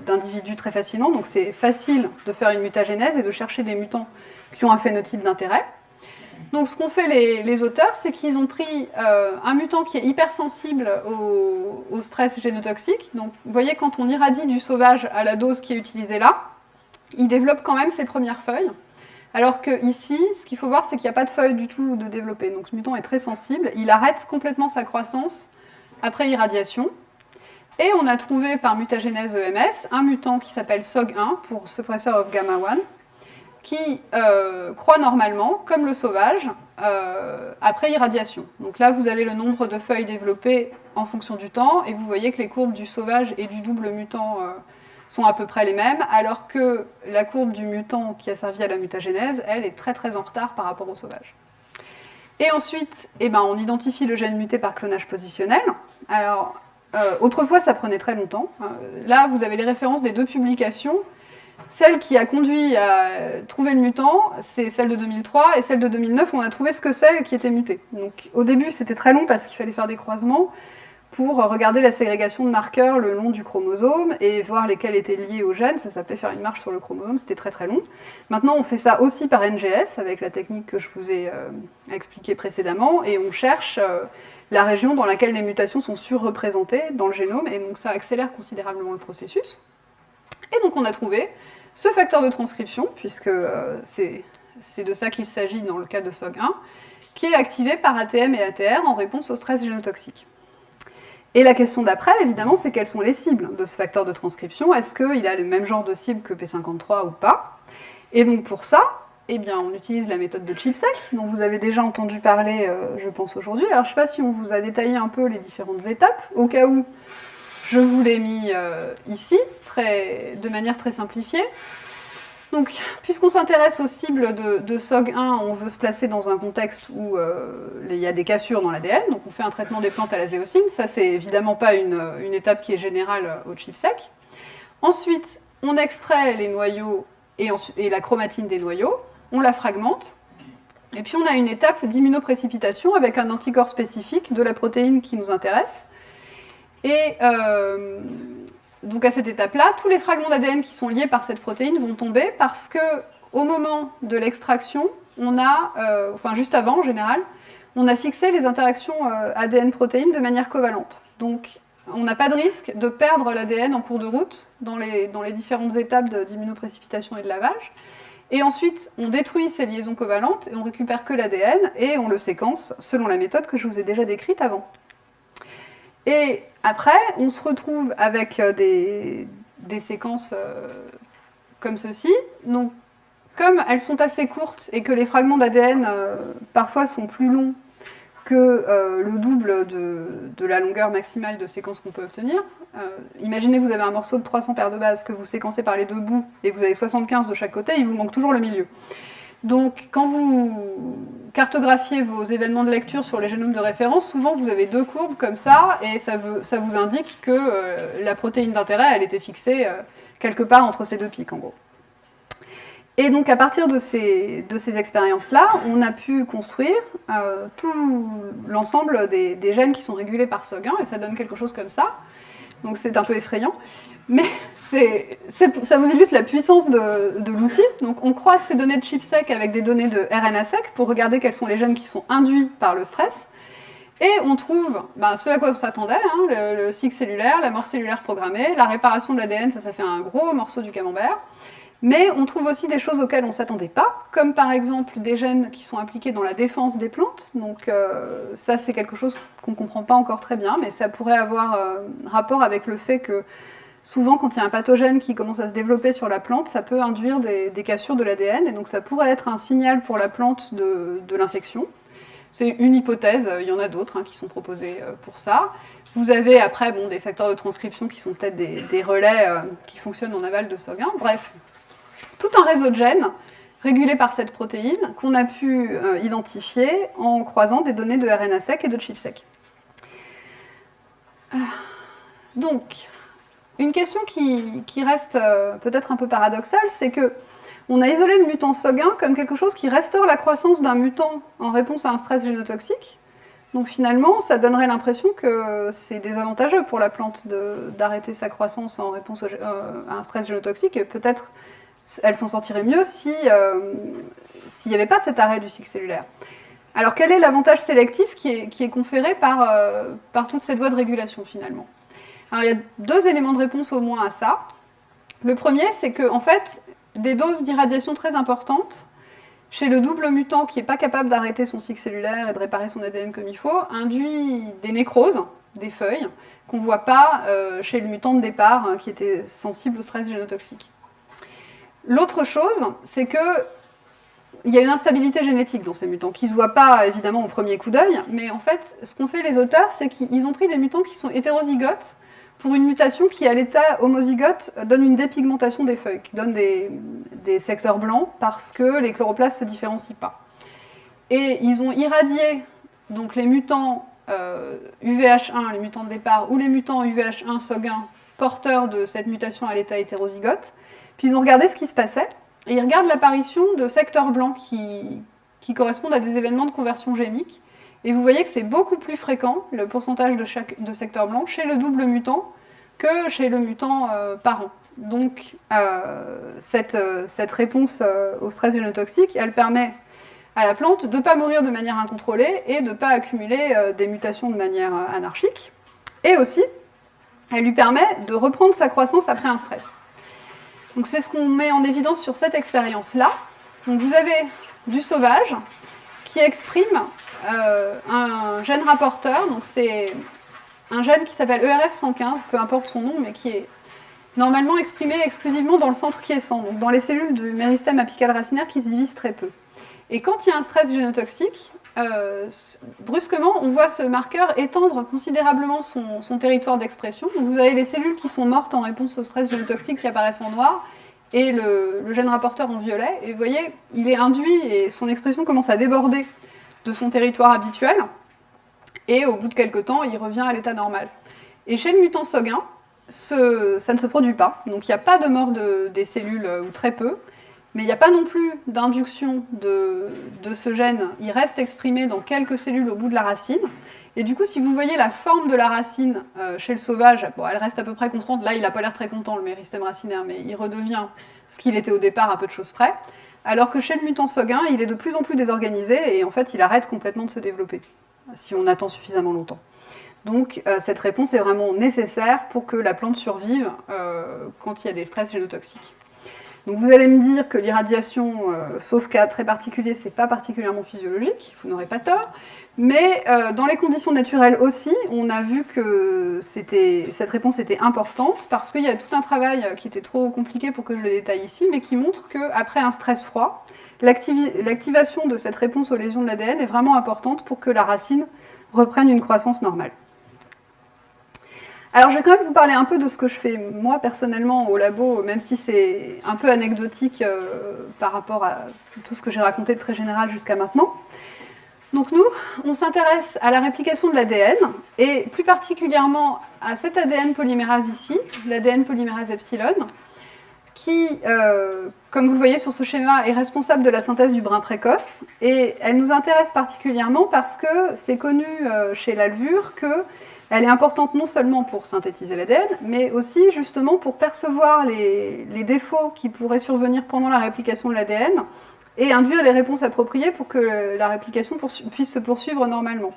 d'individus très facilement, donc c'est facile de faire une mutagénèse et de chercher des mutants qui ont un phénotype d'intérêt. Donc ce qu'ont fait les auteurs, c'est qu'ils ont pris un mutant qui est hypersensible au stress génotoxique. Donc vous voyez, quand on irradie du sauvage à la dose qui est utilisée là, il développe quand même ses premières feuilles. Alors que ici, ce qu'il faut voir, c'est qu'il n'y a pas de feuilles du tout de développer. Donc ce mutant est très sensible. Il arrête complètement sa croissance après irradiation. Et on a trouvé par mutagénèse EMS un mutant qui s'appelle SOG1 pour Suppressor of Gamma 1, qui croît normalement, comme le sauvage, après irradiation. Donc là, vous avez le nombre de feuilles développées en fonction du temps, et vous voyez que les courbes du sauvage et du double mutant sont à peu près les mêmes, alors que la courbe du mutant qui a servi à la mutagénèse, elle, est très très en retard par rapport au sauvage. Et ensuite, on identifie le gène muté par clonage positionnel. Alors, autrefois, ça prenait très longtemps. Là, vous avez les références des deux publications. Celle qui a conduit à trouver le mutant, c'est celle de 2003, et celle de 2009, on a trouvé ce que c'est qui était muté. Donc au début, c'était très long parce qu'il fallait faire des croisements pour regarder la ségrégation de marqueurs le long du chromosome et voir lesquels étaient liés au gène. Ça s'appelait faire une marche sur le chromosome, c'était très très long. Maintenant, on fait ça aussi par NGS, avec la technique que je vous ai expliquée précédemment, et on cherche la région dans laquelle les mutations sont surreprésentées dans le génome, et donc ça accélère considérablement le processus. Et donc on a trouvé ce facteur de transcription, puisque c'est de ça qu'il s'agit dans le cas de SOG1, qui est activé par ATM et ATR en réponse au stress génotoxique. Et la question d'après, évidemment, c'est quelles sont les cibles de ce facteur de transcription. Est-ce qu'il a le même genre de cible que P53 ou pas? Et donc pour ça, on utilise la méthode de ChIP-seq, dont vous avez déjà entendu parler, je pense, aujourd'hui. Alors je ne sais pas si on vous a détaillé un peu les différentes étapes, au cas où je vous l'ai mis ici, de manière très simplifiée. Donc, puisqu'on s'intéresse aux cibles de SOG1, on veut se placer dans un contexte où il y a des cassures dans l'ADN, donc on fait un traitement des plantes à la zéosine. Ça, c'est évidemment pas une étape qui est générale au ChIP-seq. Ensuite, on extrait les noyaux et la chromatine des noyaux, on la fragmente, et puis on a une étape d'immunoprécipitation avec un anticorps spécifique de la protéine qui nous intéresse, Et donc à cette étape-là, tous les fragments d'ADN qui sont liés par cette protéine vont tomber parce que au moment de l'extraction, on a, enfin juste avant en général, on a fixé les interactions ADN-protéines de manière covalente. Donc on n'a pas de risque de perdre l'ADN en cours de route dans les différentes étapes d'immunoprécipitation et de lavage. Et ensuite, on détruit ces liaisons covalentes et on récupère que l'ADN et on le séquence selon la méthode que je vous ai déjà décrite avant. Et après, on se retrouve avec des séquences comme ceci. Donc, comme elles sont assez courtes et que les fragments d'ADN parfois sont plus longs que le double de la longueur maximale de séquence qu'on peut obtenir, imaginez vous avez un morceau de 300 paires de bases que vous séquencez par les deux bouts et vous avez 75 de chaque côté, il vous manque toujours le milieu. Donc, quand vous cartographiez vos événements de lecture sur les génomes de référence, souvent vous avez deux courbes comme ça, et ça vous indique que la protéine d'intérêt, elle était fixée quelque part entre ces deux pics, en gros. Et donc, à partir de ces expériences-là, on a pu construire tout l'ensemble des gènes qui sont régulés par SOG1, et ça donne quelque chose comme ça. Donc, c'est un peu effrayant. Mais ça vous illustre la puissance de l'outil. Donc on croise ces données de ChIP-seq avec des données de RNA-seq pour regarder quels sont les gènes qui sont induits par le stress. Et on trouve ce à quoi on s'attendait, hein, le cycle cellulaire, la mort cellulaire programmée, la réparation de l'ADN, ça fait un gros morceau du camembert. Mais on trouve aussi des choses auxquelles on ne s'attendait pas, comme par exemple des gènes qui sont impliqués dans la défense des plantes. Donc ça c'est quelque chose qu'on ne comprend pas encore très bien, mais ça pourrait avoir rapport avec le fait que souvent, quand il y a un pathogène qui commence à se développer sur la plante, ça peut induire des cassures de l'ADN, et donc ça pourrait être un signal pour la plante de l'infection. C'est une hypothèse, il y en a d'autres qui sont proposées pour ça. Vous avez après des facteurs de transcription qui sont peut-être des relais qui fonctionnent en aval de SOG1. Bref, tout un réseau de gènes régulés par cette protéine qu'on a pu identifier en croisant des données de RNA-seq et de ChIP-seq. Donc, une question qui reste peut-être un peu paradoxale, c'est que on a isolé le mutant SOG1 comme quelque chose qui restaure la croissance d'un mutant en réponse à un stress génotoxique. Donc finalement, ça donnerait l'impression que c'est désavantageux pour la plante d'arrêter sa croissance en réponse à un stress génotoxique, et peut-être elle s'en sortirait mieux s'il n'y avait pas cet arrêt du cycle cellulaire. Alors quel est l'avantage sélectif qui est conféré par toute cette voie de régulation finalement ? Alors, il y a deux éléments de réponse au moins à ça. Le premier, c'est que en fait, des doses d'irradiation très importantes, chez le double mutant qui n'est pas capable d'arrêter son cycle cellulaire et de réparer son ADN comme il faut, induit des nécroses, des feuilles, qu'on ne voit pas chez le mutant de départ qui était sensible au stress génotoxique. L'autre chose, c'est qu'il y a une instabilité génétique dans ces mutants, qui ne se voit pas évidemment au premier coup d'œil, mais en fait, ce qu'ont fait les auteurs, c'est qu'ils ont pris des mutants qui sont hétérozygotes, pour une mutation qui, à l'état homozygote, donne une dépigmentation des feuilles, qui donne des secteurs blancs parce que les chloroplastes ne se différencient pas. Et ils ont irradié donc, les mutants UVH1, les mutants de départ, ou les mutants UVH1 SOG1 porteurs de cette mutation à l'état hétérozygote, puis ils ont regardé ce qui se passait, et ils regardent l'apparition de secteurs blancs qui correspondent à des événements de conversion génique. Et vous voyez que c'est beaucoup plus fréquent, le pourcentage de secteurs blancs, chez le double mutant que chez le mutant parent. Donc, cette réponse au stress génotoxique, elle permet à la plante de ne pas mourir de manière incontrôlée et de ne pas accumuler des mutations de manière anarchique. Et aussi, elle lui permet de reprendre sa croissance après un stress. Donc, c'est ce qu'on met en évidence sur cette expérience-là. Donc, vous avez du sauvage qui exprime un gène rapporteur, donc c'est un gène qui s'appelle ERF115, peu importe son nom, mais qui est normalement exprimé exclusivement dans le centre quiescent, donc dans les cellules du méristème apical racinaire qui se divisent très peu. Et quand il y a un stress génotoxique, brusquement, on voit ce marqueur étendre considérablement son territoire d'expression. Donc vous avez les cellules qui sont mortes en réponse au stress génotoxique qui apparaissent en noir, et le gène rapporteur en violet. Et vous voyez, il est induit et son expression commence à déborder de son territoire habituel, et au bout de quelques temps, il revient à l'état normal. Et chez le mutant SOG1, ça ne se produit pas, donc il n'y a pas de mort des cellules, ou très peu, mais il n'y a pas non plus d'induction de ce gène, il reste exprimé dans quelques cellules au bout de la racine. Et du coup, si vous voyez la forme de la racine chez le sauvage, bon, elle reste à peu près constante. Là, il n'a pas l'air très content, le méristème racinaire, mais il redevient ce qu'il était au départ, à peu de choses près. Alors que chez le mutant SOG1, il est de plus en plus désorganisé et en fait, il arrête complètement de se développer, si on attend suffisamment longtemps. Donc, cette réponse est vraiment nécessaire pour que la plante survive quand il y a des stress génotoxiques. Donc vous allez me dire que l'irradiation, sauf cas très particulier, c'est pas particulièrement physiologique, vous n'aurez pas tort, mais dans les conditions naturelles aussi, on a vu que cette réponse était importante, parce qu'il y a tout un travail qui était trop compliqué pour que je le détaille ici, mais qui montre qu'après un stress froid, l'activation de cette réponse aux lésions de l'ADN est vraiment importante pour que la racine reprenne une croissance normale. Alors je vais quand même vous parler un peu de ce que je fais moi personnellement au labo, même si c'est un peu anecdotique par rapport à tout ce que j'ai raconté de très général jusqu'à maintenant. Donc nous, on s'intéresse à la réplication de l'ADN, et plus particulièrement à cet ADN polymérase ici, l'ADN polymérase epsilon, qui, comme vous le voyez sur ce schéma, est responsable de la synthèse du brin précoce, et elle nous intéresse particulièrement parce que c'est connu chez la levure que elle est importante non seulement pour synthétiser l'ADN, mais aussi justement pour percevoir les défauts qui pourraient survenir pendant la réplication de l'ADN et induire les réponses appropriées pour que la réplication puisse se poursuivre normalement.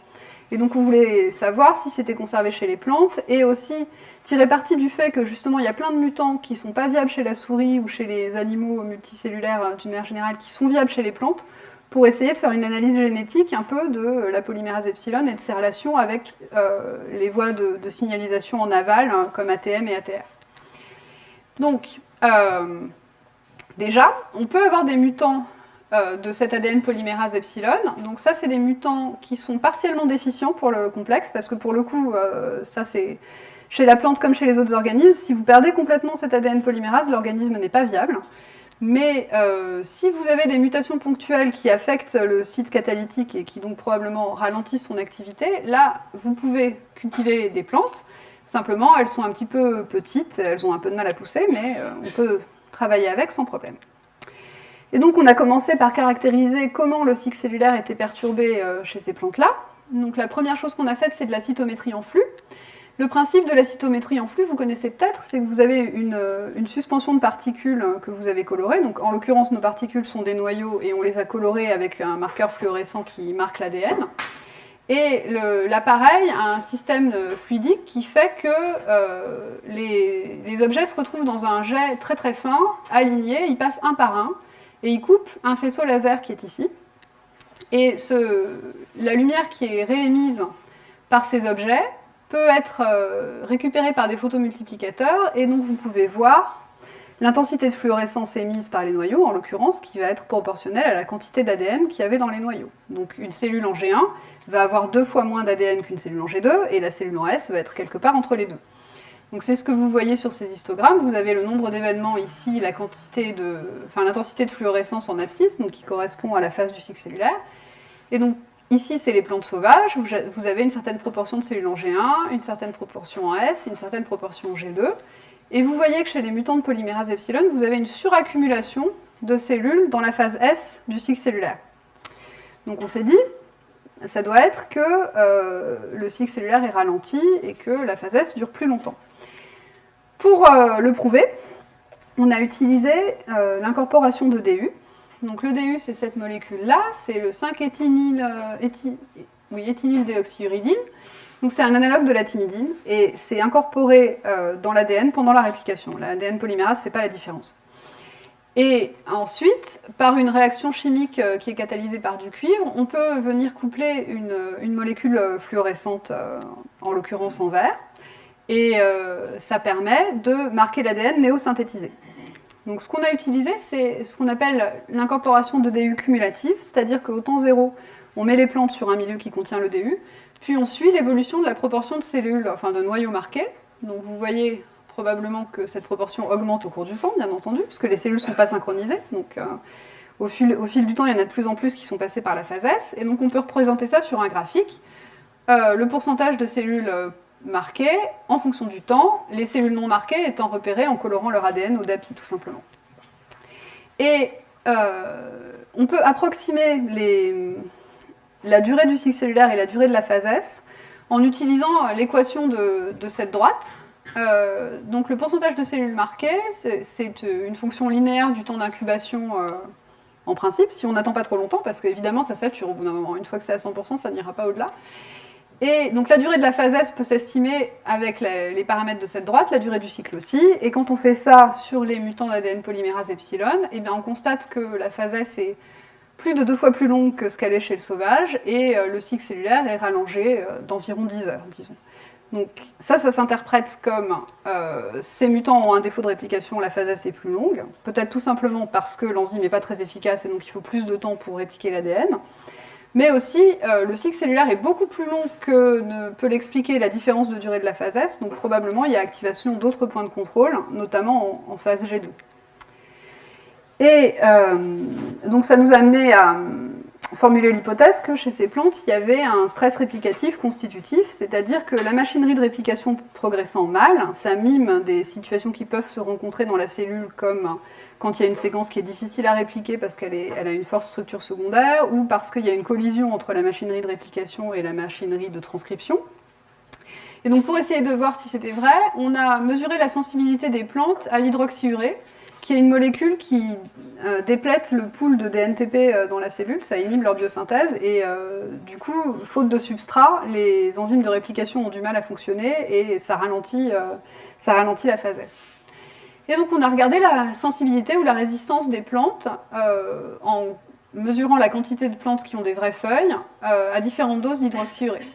Et donc on voulait savoir si c'était conservé chez les plantes et aussi tirer parti du fait que justement il y a plein de mutants qui ne sont pas viables chez la souris ou chez les animaux multicellulaires d'une manière générale qui sont viables chez les plantes, pour essayer de faire une analyse génétique un peu de la polymérase epsilon et de ses relations avec les voies de signalisation en aval, hein, comme ATM et ATR. Donc, déjà, on peut avoir des mutants de cet ADN polymérase epsilon. Donc ça, c'est des mutants qui sont partiellement déficients pour le complexe, parce que pour le coup, ça c'est chez la plante comme chez les autres organismes, si vous perdez complètement cet ADN polymérase, l'organisme n'est pas viable. Mais si vous avez des mutations ponctuelles qui affectent le site catalytique et qui donc probablement ralentissent son activité, là, vous pouvez cultiver des plantes. Simplement, elles sont un petit peu petites, elles ont un peu de mal à pousser, mais on peut travailler avec sans problème. Et donc, on a commencé par caractériser comment le cycle cellulaire était perturbé chez ces plantes-là. Donc, la première chose qu'on a faite, c'est de la cytométrie en flux. Le principe de la cytométrie en flux, vous connaissez peut-être, c'est que vous avez une suspension de particules que vous avez colorées. Donc, en l'occurrence, nos particules sont des noyaux et on les a colorées avec un marqueur fluorescent qui marque l'ADN. Et l'appareil a un système fluidique qui fait que les objets se retrouvent dans un jet très très fin, aligné, ils passent un par un, et ils coupent un faisceau laser qui est ici. Et la lumière qui est réémise par ces objets peut être récupérée par des photomultiplicateurs, et donc vous pouvez voir l'intensité de fluorescence émise par les noyaux, en l'occurrence, qui va être proportionnelle à la quantité d'ADN qu'il y avait dans les noyaux. Donc une cellule en G1 va avoir 2 fois moins d'ADN qu'une cellule en G2, et la cellule en S va être quelque part entre les deux. Donc c'est ce que vous voyez sur ces histogrammes. Vous avez le nombre d'événements ici, l'intensité de fluorescence en abscisse, donc qui correspond à la phase du cycle cellulaire. Et donc ici, c'est les plantes sauvages. Vous avez une certaine proportion de cellules en G1, une certaine proportion en S, une certaine proportion en G2. Et vous voyez que chez les mutants de polymérase epsilon, vous avez une suraccumulation de cellules dans la phase S du cycle cellulaire. Donc on s'est dit, ça doit être que le cycle cellulaire est ralenti et que la phase S dure plus longtemps. Pour le prouver, on a utilisé l'incorporation de DU. Donc le DU, c'est cette molécule-là, c'est le 5-éthynyldéoxyuridine. Donc c'est un analogue de la thymidine, et c'est incorporé dans l'ADN pendant la réplication. L'ADN polymérase ne fait pas la différence. Et ensuite, par une réaction chimique qui est catalysée par du cuivre, on peut venir coupler une molécule fluorescente, en l'occurrence en vert, et ça permet de marquer l'ADN néosynthétisé. Donc ce qu'on a utilisé, c'est ce qu'on appelle l'incorporation de DU cumulative, c'est-à-dire qu'au temps zéro, on met les plantes sur un milieu qui contient le DU, puis on suit l'évolution de la proportion de cellules, enfin de noyaux marqués. Donc vous voyez probablement que cette proportion augmente au cours du temps, bien entendu, puisque les cellules ne sont pas synchronisées. Donc au fil du temps, il y en a de plus en plus qui sont passées par la phase S, et donc on peut représenter ça sur un graphique. Le pourcentage de cellules marquées en fonction du temps, les cellules non marquées étant repérées en colorant leur ADN au DAPI, tout simplement. Et on peut approximer la durée du cycle cellulaire et la durée de la phase S en utilisant l'équation de cette droite. Donc le pourcentage de cellules marquées, c'est une fonction linéaire du temps d'incubation en principe, si on n'attend pas trop longtemps, parce qu'évidemment ça sature au bout d'un moment. Une fois que c'est à 100%, ça n'ira pas au-delà. Et donc la durée de la phase S peut s'estimer avec les paramètres de cette droite, la durée du cycle aussi. Et quand on fait ça sur les mutants d'ADN polymérase epsilon, eh bien on constate que la phase S est plus de 2 fois plus longue que ce qu'elle est chez le sauvage, et le cycle cellulaire est rallongé d'environ 10 heures, disons. Donc ça s'interprète comme ces mutants ont un défaut de réplication, la phase S est plus longue, peut-être tout simplement parce que l'enzyme n'est pas très efficace et donc il faut plus de temps pour répliquer l'ADN. Mais aussi, le cycle cellulaire est beaucoup plus long que ne peut l'expliquer la différence de durée de la phase S, donc probablement il y a activation d'autres points de contrôle, notamment en phase G2. Et donc ça nous a amené à formuler l'hypothèse que chez ces plantes, il y avait un stress réplicatif constitutif, c'est-à-dire que la machinerie de réplication progressant mal, ça mime des situations qui peuvent se rencontrer dans la cellule, comme quand il y a une séquence qui est difficile à répliquer parce qu'elle a une forte structure secondaire, ou parce qu'il y a une collision entre la machinerie de réplication et la machinerie de transcription. Et donc pour essayer de voir si c'était vrai, on a mesuré la sensibilité des plantes à l'hydroxyurée, qui est une molécule qui déplète le pool de DNTP dans la cellule, ça inhibe leur biosynthèse, et du coup, faute de substrat, les enzymes de réplication ont du mal à fonctionner, et ça ralentit la phase S. Et donc on a regardé la sensibilité ou la résistance des plantes en mesurant la quantité de plantes qui ont des vraies feuilles à différentes doses d'hydroxyurée.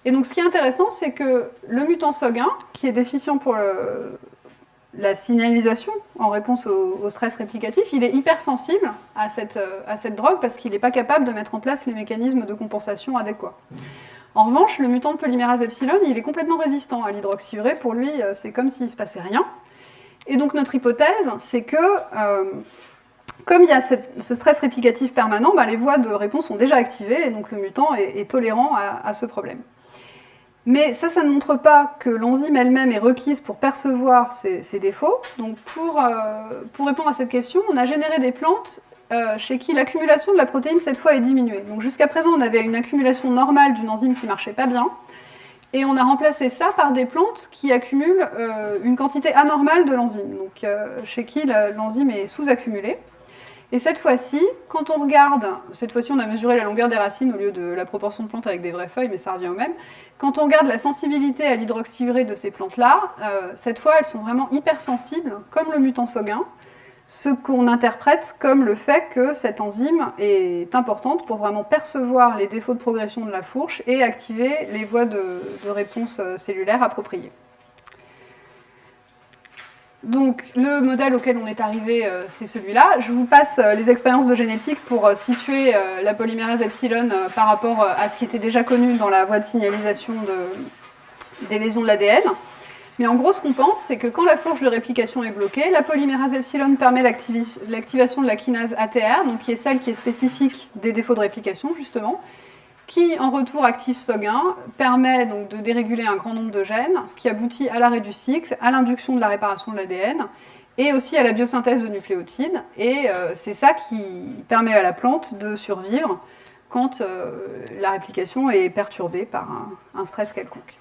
Et donc ce qui est intéressant, c'est que le mutant SOG1, qui est déficient pour la signalisation en réponse au stress réplicatif, il est hypersensible à cette drogue parce qu'il n'est pas capable de mettre en place les mécanismes de compensation adéquats. En revanche, le mutant de polymérase epsilon, il est complètement résistant à l'hydroxyurée. Pour lui, c'est comme s'il ne se passait rien. Et donc notre hypothèse, c'est que comme il y a ce stress réplicatif permanent, les voies de réponse sont déjà activées et donc le mutant est tolérant à ce problème. Mais ça ne montre pas que l'enzyme elle-même est requise pour percevoir ces défauts. Donc pour répondre à cette question, on a généré des plantes chez qui l'accumulation de la protéine cette fois est diminuée. Donc jusqu'à présent, on avait une accumulation normale d'une enzyme qui ne marchait pas bien. Et on a remplacé ça par des plantes qui accumulent une quantité anormale de l'enzyme, donc chez qui l'enzyme est sous-accumulée. Et cette fois-ci, quand on regarde, cette fois-ci on a mesuré la longueur des racines au lieu de la proportion de plantes avec des vraies feuilles, mais ça revient au même. Quand on regarde la sensibilité à l'hydroxyurée de ces plantes-là, cette fois elles sont vraiment hypersensibles, comme le mutant SOG1, ce qu'on interprète comme le fait que cette enzyme est importante pour vraiment percevoir les défauts de progression de la fourche et activer les voies de réponse cellulaire appropriées. Donc le modèle auquel on est arrivé, c'est celui-là. Je vous passe les expériences de génétique pour situer la polymérase epsilon par rapport à ce qui était déjà connu dans la voie de signalisation des lésions de l'ADN. Mais en gros, ce qu'on pense, c'est que quand la fourche de réplication est bloquée, la polymérase epsilon permet l'activation de la kinase ATR, donc qui est celle qui est spécifique des défauts de réplication, justement, qui, en retour, active SOG1, permet donc de déréguler un grand nombre de gènes, ce qui aboutit à l'arrêt du cycle, à l'induction de la réparation de l'ADN, et aussi à la biosynthèse de nucléotides. Et c'est ça qui permet à la plante de survivre quand la réplication est perturbée par un stress quelconque.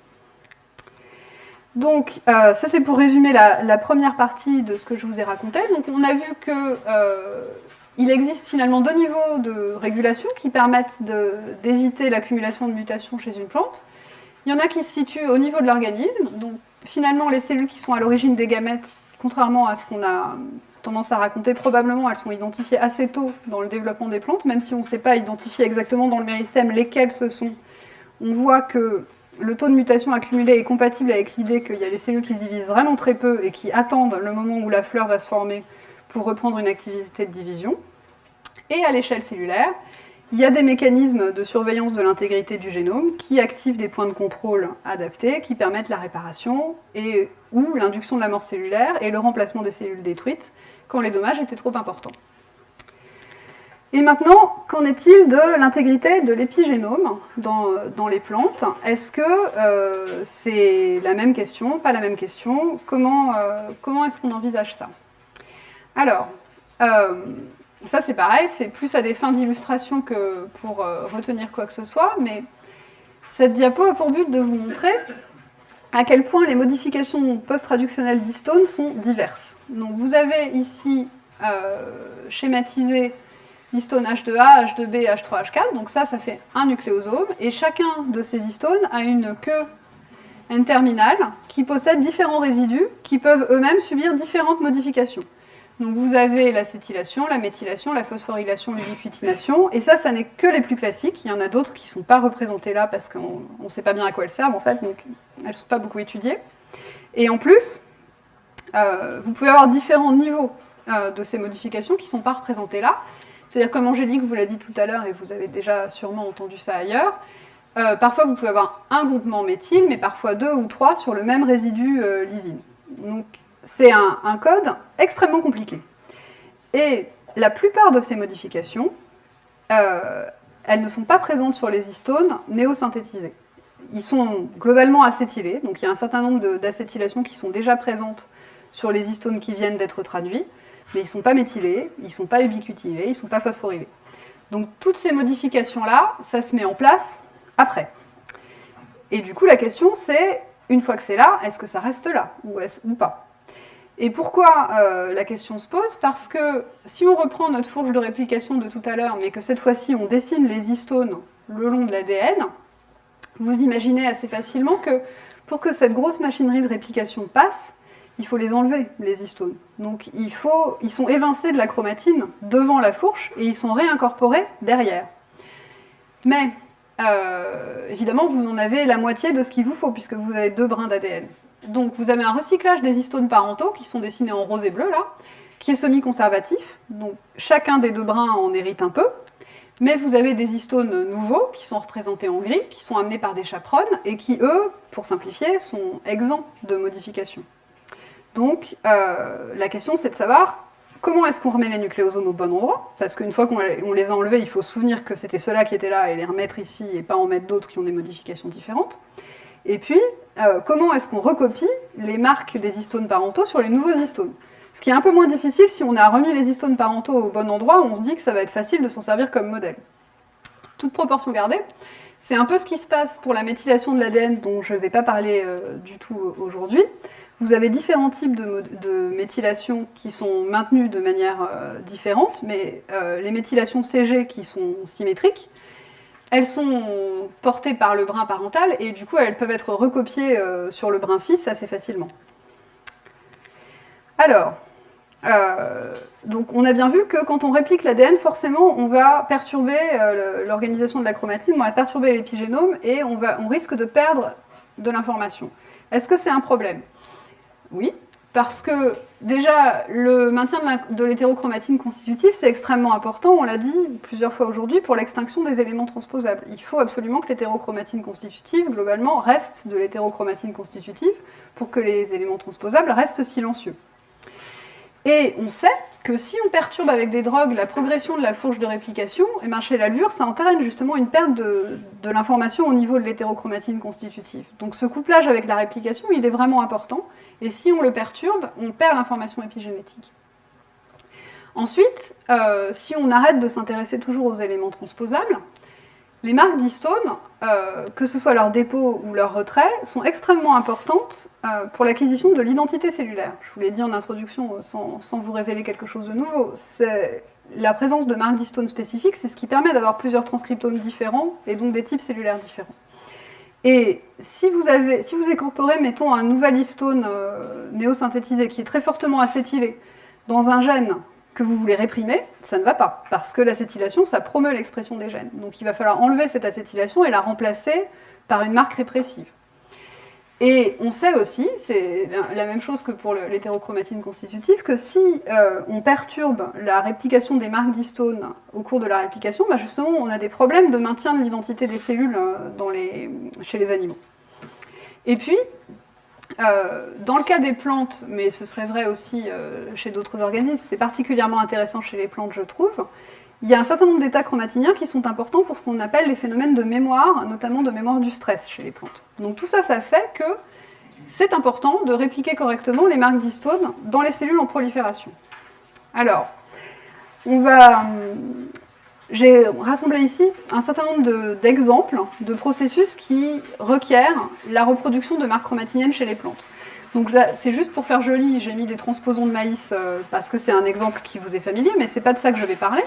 Donc, ça c'est pour résumer la première partie de ce que je vous ai raconté. Donc, on a vu qu'il existe finalement 2 niveaux de régulation qui permettent d'éviter l'accumulation de mutations chez une plante. Il y en a qui se situent au niveau de l'organisme. Donc, finalement, les cellules qui sont à l'origine des gamètes, contrairement à ce qu'on a tendance à raconter, probablement elles sont identifiées assez tôt dans le développement des plantes, même si on ne sait pas identifier exactement dans le méristème lesquelles ce sont. On voit que le taux de mutation accumulé est compatible avec l'idée qu'il y a des cellules qui se divisent vraiment très peu et qui attendent le moment où la fleur va se former pour reprendre une activité de division. Et à l'échelle cellulaire, il y a des mécanismes de surveillance de l'intégrité du génome qui activent des points de contrôle adaptés qui permettent la réparation ou l'induction de la mort cellulaire et le remplacement des cellules détruites quand les dommages étaient trop importants. Et maintenant, qu'en est-il de l'intégrité de l'épigénome dans les plantes? Est-ce que c'est la même question, pas la même question? Comment est-ce qu'on envisage ça? Alors, Ça, c'est pareil, c'est plus à des fins d'illustration que pour retenir quoi que ce soit, mais cette diapo a pour but de vous montrer à quel point les modifications post-traductionnelles d'histones sont diverses. Donc vous avez ici schématisé l'histone H2A, H2B, H3, H4, donc ça fait un nucléosome, et chacun de ces histones a une queue N-terminale qui possède différents résidus qui peuvent eux-mêmes subir différentes modifications. Donc vous avez l'acétylation, la méthylation, la phosphorylation, l'ubiquitination, et ça n'est que les plus classiques. Il y en a d'autres qui ne sont pas représentées là parce qu'on ne sait pas bien à quoi elles servent en fait, donc elles ne sont pas beaucoup étudiées. Et en plus, vous pouvez avoir différents niveaux de ces modifications qui ne sont pas représentées là. C'est-à-dire, comme Angélique vous l'a dit tout à l'heure, et vous avez déjà sûrement entendu ça ailleurs, parfois vous pouvez avoir un groupement méthyle, mais parfois 2 ou 3 sur le même résidu lysine. Donc c'est un code extrêmement compliqué. Et la plupart de ces modifications, elles ne sont pas présentes sur les histones néosynthétisés. Ils sont globalement acétylés, donc il y a un certain nombre d'acétylations qui sont déjà présentes sur les histones qui viennent d'être traduits, mais ils ne sont pas méthylés, ils ne sont pas ubiquitinés, ils ne sont pas phosphorylés. Donc toutes ces modifications-là, ça se met en place après. Et du coup, la question c'est, une fois que c'est là, est-ce que ça reste là ou pas? Et pourquoi la question se pose? Parce que si on reprend notre fourche de réplication de tout à l'heure, mais que cette fois-ci on dessine les histones le long de l'ADN, vous imaginez assez facilement que pour que cette grosse machinerie de réplication passe, il faut les enlever, les histones. Donc ils sont évincés de la chromatine devant la fourche et ils sont réincorporés derrière. Mais évidemment, vous en avez la moitié de ce qu'il vous faut, puisque vous avez 2 brins d'ADN. Donc vous avez un recyclage des histones parentaux, qui sont dessinés en rose et bleu, là, qui est semi-conservatif. Donc chacun des 2 brins en hérite un peu. Mais vous avez des histones nouveaux, qui sont représentés en gris, qui sont amenés par des chaperones, et qui, eux, pour simplifier, sont exempts de modifications. Donc la question, c'est de savoir comment est-ce qu'on remet les nucléosomes au bon endroit, parce qu'une fois qu'on les a enlevés, il faut se souvenir que c'était ceux-là qui étaient là et les remettre ici et pas en mettre d'autres qui ont des modifications différentes. Et puis, comment est-ce qu'on recopie les marques des histones parentaux sur les nouveaux histones? Ce qui est un peu moins difficile si on a remis les histones parentaux au bon endroit, on se dit que ça va être facile de s'en servir comme modèle. Toute proportion gardée, c'est un peu ce qui se passe pour la méthylation de l'ADN dont je ne vais pas parler du tout aujourd'hui. Vous avez différents types de méthylation qui sont maintenus de manière différente, mais les méthylations CG qui sont symétriques, elles sont portées par le brin parental et du coup elles peuvent être recopiées sur le brin fils assez facilement. Alors, donc on a bien vu que quand on réplique l'ADN, forcément on va perturber l'organisation de la chromatine, on va perturber l'épigénome et on risque de perdre de l'information. Est-ce que c'est un problème? Oui, parce que déjà, le maintien de l'hétérochromatine constitutive, c'est extrêmement important, on l'a dit plusieurs fois aujourd'hui, pour l'extinction des éléments transposables. Il faut absolument que l'hétérochromatine constitutive, globalement, reste de l'hétérochromatine constitutive pour que les éléments transposables restent silencieux. Et on sait que si on perturbe avec des drogues la progression de la fourche de réplication, et bien chez la levure, ça entraîne justement une perte de l'information au niveau de l'hétérochromatine constitutive. Donc ce couplage avec la réplication, il est vraiment important, et si on le perturbe, on perd l'information épigénétique. Ensuite, si on arrête de s'intéresser toujours aux éléments transposables, les marques d'histones, que ce soit leur dépôt ou leur retrait, sont extrêmement importantes pour l'acquisition de l'identité cellulaire. Je vous l'ai dit en introduction sans vous révéler quelque chose de nouveau. La présence de marques d'histones spécifiques, c'est ce qui permet d'avoir plusieurs transcriptomes différents et donc des types cellulaires différents. Et si vous incorporez, mettons, un nouvel histone néosynthétisé qui est très fortement acétylé dans un gène que vous voulez réprimer, ça ne va pas, parce que l'acétylation, ça promeut l'expression des gènes. Donc il va falloir enlever cette acétylation et la remplacer par une marque répressive. Et on sait aussi, c'est la même chose que pour l'hétérochromatine constitutive, que si on perturbe la réplication des marques d'histone au cours de la réplication, bah justement on a des problèmes de maintien de l'identité des cellules chez les animaux. Et puis, dans le cas des plantes, mais ce serait vrai aussi chez d'autres organismes, c'est particulièrement intéressant chez les plantes, je trouve, il y a un certain nombre d'états chromatiniens qui sont importants pour ce qu'on appelle les phénomènes de mémoire, notamment de mémoire du stress chez les plantes. Donc tout ça, ça fait que c'est important de répliquer correctement les marques d'histone dans les cellules en prolifération. Alors, J'ai rassemblé ici un certain nombre d'exemples de processus qui requièrent la reproduction de marques chromatiniennes chez les plantes. Donc là, c'est juste pour faire joli, j'ai mis des transposons de maïs parce que c'est un exemple qui vous est familier, mais c'est pas de ça que je vais parler.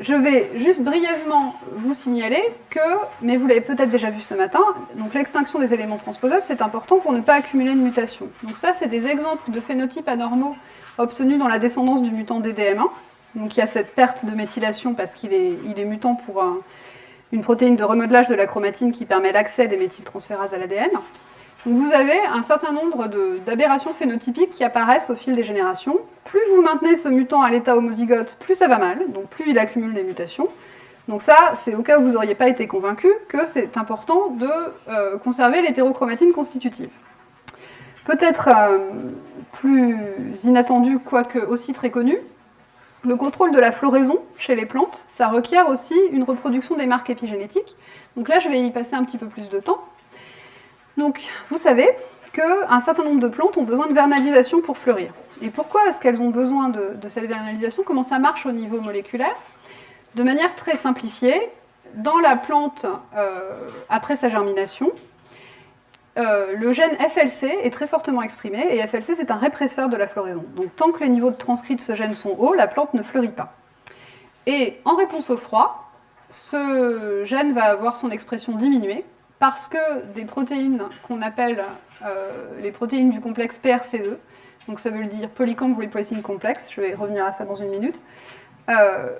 Je vais juste brièvement vous signaler que, mais vous l'avez peut-être déjà vu ce matin, donc l'extinction des éléments transposables, c'est important pour ne pas accumuler une mutation. Donc ça, c'est des exemples de phénotypes anormaux obtenus dans la descendance du mutant DDM1. Donc il y a cette perte de méthylation parce qu'il est mutant pour une protéine de remodelage de la chromatine qui permet l'accès des méthyltransférases à l'ADN. Donc vous avez un certain nombre d'aberrations phénotypiques qui apparaissent au fil des générations. Plus vous maintenez ce mutant à l'état homozygote, plus ça va mal, donc plus il accumule des mutations. Donc ça, c'est au cas où vous n'auriez pas été convaincu que c'est important de conserver l'hétérochromatine constitutive. Peut-être plus inattendu, quoique aussi très connu, le contrôle de la floraison chez les plantes, ça requiert aussi une reproduction des marques épigénétiques. Donc là, je vais y passer un petit peu plus de temps. Donc, vous savez qu'un certain nombre de plantes ont besoin de vernalisation pour fleurir. Et pourquoi est-ce qu'elles ont besoin de cette vernalisation? Comment ça marche au niveau moléculaire? De manière très simplifiée, dans la plante, après sa germination, le gène FLC est très fortement exprimé, et FLC, c'est un répresseur de la floraison. Donc, tant que les niveaux de transcrit de ce gène sont hauts, la plante ne fleurit pas. Et en réponse au froid, ce gène va avoir son expression diminuée, parce que des protéines qu'on appelle les protéines du complexe PRCE, donc ça veut dire Polycomb Replacing Complex, je vais revenir à ça dans une minute,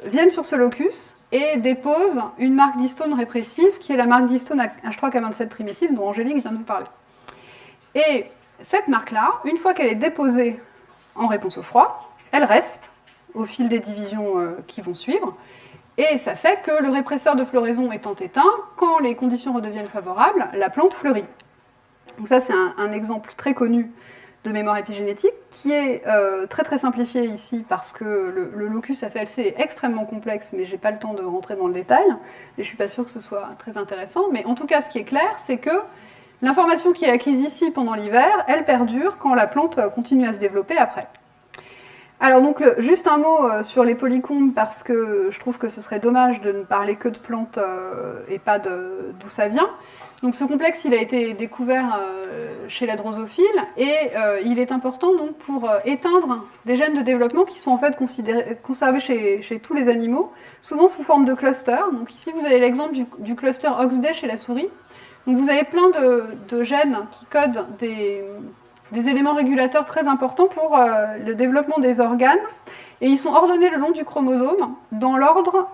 viennent sur ce locus et déposent une marque d'histone répressive qui est la marque d'histone H3K27 triméthyle dont Angélique vient de vous parler. Et cette marque-là, une fois qu'elle est déposée en réponse au froid, elle reste au fil des divisions qui vont suivre. Et ça fait que le répresseur de floraison étant éteint, quand les conditions redeviennent favorables, la plante fleurit. Donc ça, c'est un exemple très connu de mémoire épigénétique, qui est très très simplifié ici parce que le locus FLC est extrêmement complexe, mais je n'ai pas le temps de rentrer dans le détail, et je ne suis pas sûre que ce soit très intéressant. Mais en tout cas, ce qui est clair, c'est que l'information qui est acquise ici pendant l'hiver, elle perdure quand la plante continue à se développer après. Alors donc, juste un mot sur les polycombes, parce que je trouve que ce serait dommage de ne parler que de plantes et pas d'où ça vient. Donc ce complexe, il a été découvert chez la drosophile, et il est important donc, pour éteindre des gènes de développement qui sont en fait conservés chez tous les animaux, souvent sous forme de clusters. Donc ici, vous avez l'exemple du cluster OXD chez la souris. Donc vous avez plein de gènes qui codent des éléments régulateurs très importants pour le développement des organes, et ils sont ordonnés le long du chromosome, dans l'ordre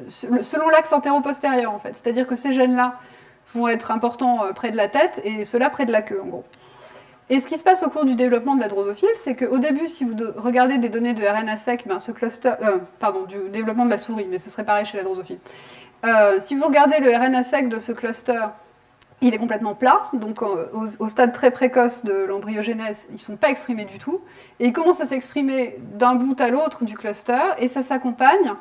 selon l'axe antéro-postérieur, en fait. C'est-à-dire que ces gènes-là vont être importants près de la tête, et ceux-là près de la queue, en gros. Et ce qui se passe au cours du développement de la drosophile, c'est qu'au début, si vous regardez des données de RNA sec, ce cluster, du développement de la souris, mais ce serait pareil chez la drosophile. Si vous regardez le RNA sec de ce cluster, il est complètement plat, donc au stade très précoce de l'embryogenèse, ils ne sont pas exprimés du tout, et ils commencent à s'exprimer d'un bout à l'autre du cluster, et ça s'accompagne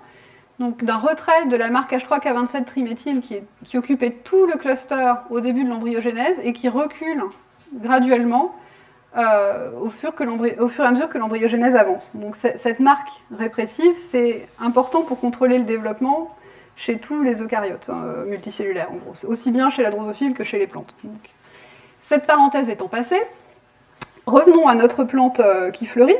donc d'un retrait de la marque H3K27 triméthyle qui occupait tout le cluster au début de l'embryogenèse, et qui recule graduellement au fur et à mesure que l'embryogenèse avance. Donc cette marque répressive, c'est important pour contrôler le développement chez tous les eucaryotes multicellulaires, en gros, aussi bien chez la drosophile que chez les plantes. Donc, cette parenthèse étant passée, revenons à notre plante qui fleurit.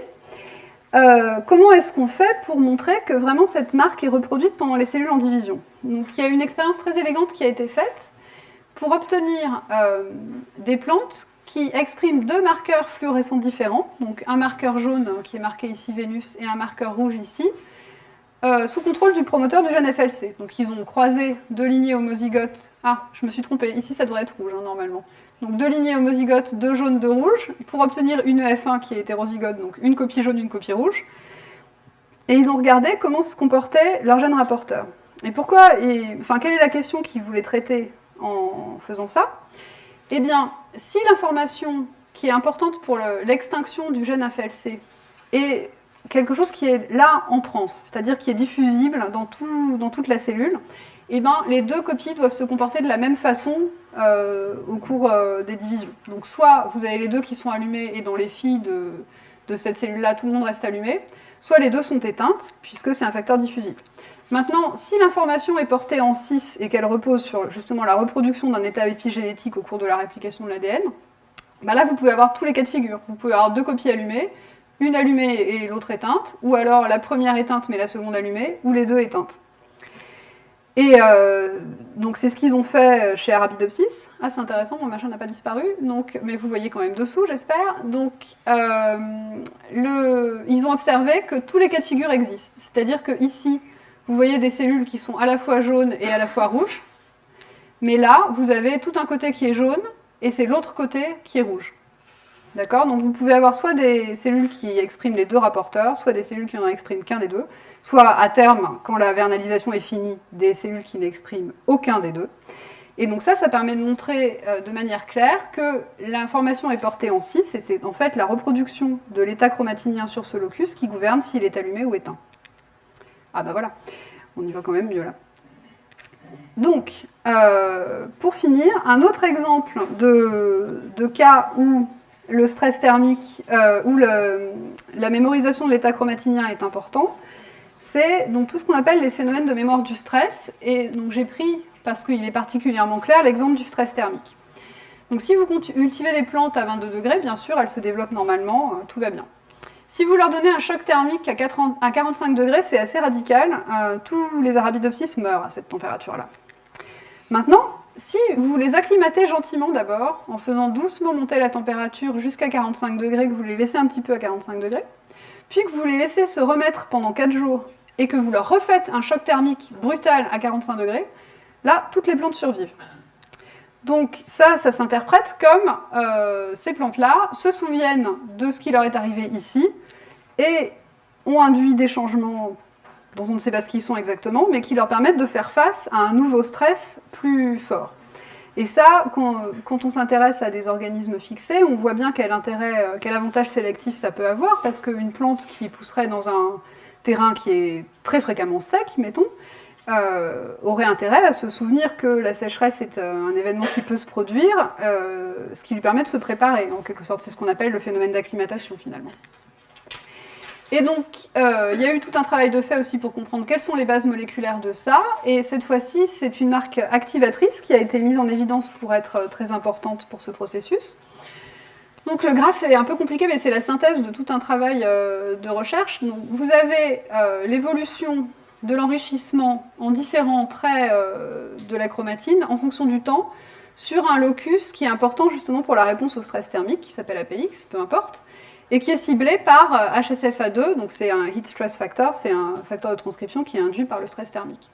Comment est-ce qu'on fait pour montrer que vraiment cette marque est reproduite pendant les cellules en division? Donc, il y a une expérience très élégante qui a été faite pour obtenir des plantes qui expriment deux marqueurs fluorescents différents, donc un marqueur jaune qui est marqué ici Vénus et un marqueur rouge ici, sous contrôle du promoteur du gène FLC. Donc ils ont croisé deux lignées homozygotes. Ah, je me suis trompée, ici ça devrait être rouge normalement. Donc deux lignées homozygotes, deux jaunes, deux rouges, pour obtenir une EF1 qui est hétérozygote, donc une copie jaune, une copie rouge. Et ils ont regardé comment se comportait leur gène rapporteur. Et pourquoi, quelle est la question qu'ils voulaient traiter en faisant ça? Eh bien, si l'information qui est importante pour l'extinction du gène FLC est quelque chose qui est là en transe, c'est-à-dire qui est diffusible dans toute la cellule, et les deux copies doivent se comporter de la même façon au cours des divisions. Donc soit vous avez les deux qui sont allumés, et dans les filles de cette cellule-là, tout le monde reste allumé, soit les deux sont éteintes, puisque c'est un facteur diffusible. Maintenant, si l'information est portée en 6 et qu'elle repose sur justement la reproduction d'un état épigénétique au cours de la réplication de l'ADN, bah là vous pouvez avoir tous les cas de figure. Vous pouvez avoir deux copies allumées, une allumée et l'autre éteinte, ou alors la première éteinte mais la seconde allumée, ou les deux éteintes. Et donc c'est ce qu'ils ont fait chez Arabidopsis. Ah, c'est intéressant, mon machin n'a pas disparu, donc, mais vous voyez quand même dessous, j'espère. Donc ils ont observé que tous les cas de figure existent. C'est-à-dire que ici, vous voyez des cellules qui sont à la fois jaunes et à la fois rouges, mais là, vous avez tout un côté qui est jaune, et c'est l'autre côté qui est rouge. D'accord? Donc vous pouvez avoir soit des cellules qui expriment les deux rapporteurs, soit des cellules qui n'en expriment qu'un des deux, soit à terme, quand la vernalisation est finie, des cellules qui n'expriment aucun des deux. Et donc ça permet de montrer de manière claire que l'information est portée en 6, et c'est en fait la reproduction de l'état chromatinien sur ce locus qui gouverne s'il est allumé ou éteint. Ah bah voilà, on y va quand même mieux là. Donc, pour finir, un autre exemple de cas où le stress thermique, où la mémorisation de l'état chromatinien est important, c'est donc tout ce qu'on appelle les phénomènes de mémoire du stress. Et donc j'ai pris, parce qu'il est particulièrement clair, l'exemple du stress thermique. Donc si vous cultivez des plantes à 22 degrés, bien sûr, elles se développent normalement, tout va bien. Si vous leur donnez un choc thermique à 45 degrés, c'est assez radical, tous les Arabidopsis meurent à cette température-là. Maintenant, si vous les acclimatez gentiment d'abord, en faisant doucement monter la température jusqu'à 45 degrés, que vous les laissez un petit peu à 45 degrés, puis que vous les laissez se remettre pendant 4 jours, et que vous leur refaites un choc thermique brutal à 45 degrés, là, toutes les plantes survivent. Donc ça s'interprète comme ces plantes-là se souviennent de ce qui leur est arrivé ici, et ont induit des changements dont on ne sait pas ce qu'ils sont exactement, mais qui leur permettent de faire face à un nouveau stress plus fort. Et ça, quand on s'intéresse à des organismes fixés, on voit bien quel avantage sélectif ça peut avoir, parce qu'une plante qui pousserait dans un terrain qui est très fréquemment sec, mettons, aurait intérêt à se souvenir que la sécheresse est un événement qui peut se produire, ce qui lui permet de se préparer, en quelque sorte. C'est ce qu'on appelle le phénomène d'acclimatation, finalement. Et donc, il y a eu tout un travail de fait aussi pour comprendre quelles sont les bases moléculaires de ça, et cette fois-ci, c'est une marque activatrice qui a été mise en évidence pour être très importante pour ce processus. Donc le graphe est un peu compliqué, mais c'est la synthèse de tout un travail de recherche. Donc, vous avez l'évolution de l'enrichissement en différents traits de la chromatine en fonction du temps sur un locus qui est important justement pour la réponse au stress thermique, qui s'appelle APX, peu importe, et qui est ciblé par HSFA2, donc c'est un Heat Stress Factor, c'est un facteur de transcription qui est induit par le stress thermique.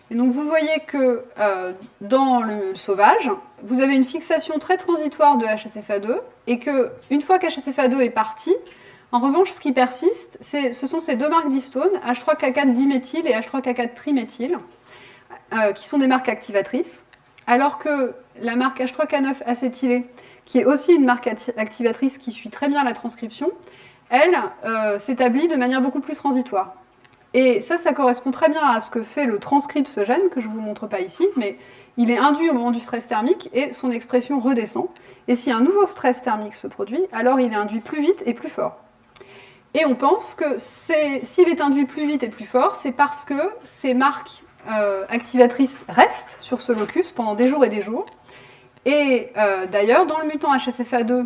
Et donc vous voyez que dans le sauvage, vous avez une fixation très transitoire de HSFA2, et qu'une fois qu'HSFA2 est parti, en revanche, ce qui persiste, ce sont ces deux marques d'histone, H3K4 diméthyle et H3K4 triméthyle, qui sont des marques activatrices, alors que la marque H3K9 acétylée, qui est aussi une marque activatrice qui suit très bien la transcription, elle s'établit de manière beaucoup plus transitoire. Et ça correspond très bien à ce que fait le transcrit de ce gène, que je ne vous montre pas ici, mais il est induit au moment du stress thermique et son expression redescend. Et si un nouveau stress thermique se produit, alors il est induit plus vite et plus fort. Et on pense que s'il est induit plus vite et plus fort, c'est parce que ces marques activatrices restent sur ce locus pendant des jours et des jours. Et d'ailleurs, dans le mutant HSFA2,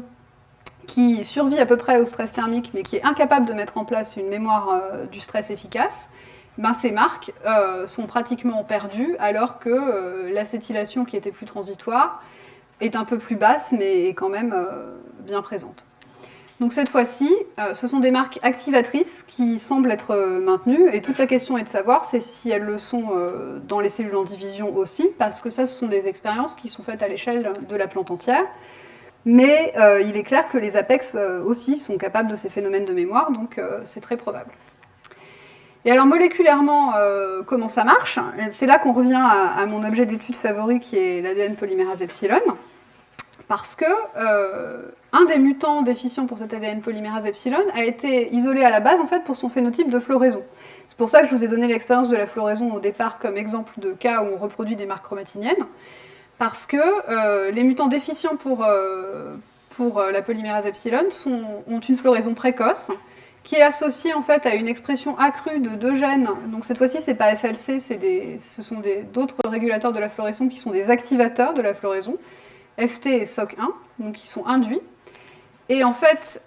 qui survit à peu près au stress thermique, mais qui est incapable de mettre en place une mémoire du stress efficace, ben ces marques sont pratiquement perdues, alors que l'acétylation, qui était plus transitoire, est un peu plus basse, mais est quand même bien présente. Donc cette fois-ci, ce sont des marques activatrices qui semblent être maintenues, et toute la question est de savoir c'est si elles le sont dans les cellules en division aussi, parce que ça, ce sont des expériences qui sont faites à l'échelle de la plante entière. Mais il est clair que les apex aussi sont capables de ces phénomènes de mémoire, donc c'est très probable. Et alors moléculairement, comment ça marche? C'est là qu'on revient à mon objet d'étude favori, qui est l'ADN polymérase epsilon, parce que un des mutants déficients pour cet ADN polymérase epsilon a été isolé à la base en fait pour son phénotype de floraison. C'est pour ça que je vous ai donné l'expérience de la floraison au départ comme exemple de cas où on reproduit des marques chromatiniennes, parce que les mutants déficients pour pour la polymérase epsilon ont une floraison précoce, qui est associée en fait à une expression accrue de 2 gènes. Donc cette fois-ci, c'est pas FLC, ce sont d'autres régulateurs de la floraison qui sont des activateurs de la floraison, FT et SOC1, donc qui sont induits. Et en fait,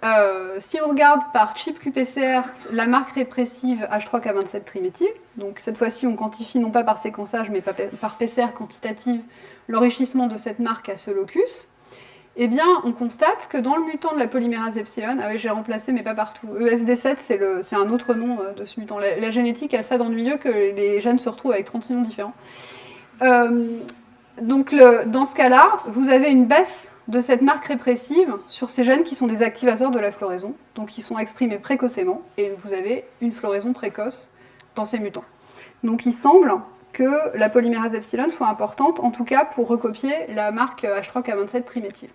si on regarde par chip QPCR la marque répressive H3K27-triméthyl, donc cette fois-ci on quantifie non pas par séquençage mais par PCR quantitative l'enrichissement de cette marque à ce locus, eh bien on constate que dans le mutant de la polymérase epsilon, ah oui j'ai remplacé mais pas partout, ESD7 c'est un autre nom de ce mutant, la génétique a ça d'ennuyeux que les gènes se retrouvent avec 36 noms différents. Donc dans ce cas-là, vous avez une baisse de cette marque répressive sur ces gènes qui sont des activateurs de la floraison, donc qui sont exprimés précocement, et vous avez une floraison précoce dans ces mutants. Donc il semble que la polymérase epsilon soit importante, en tout cas pour recopier la marque H3K27-triméthyl.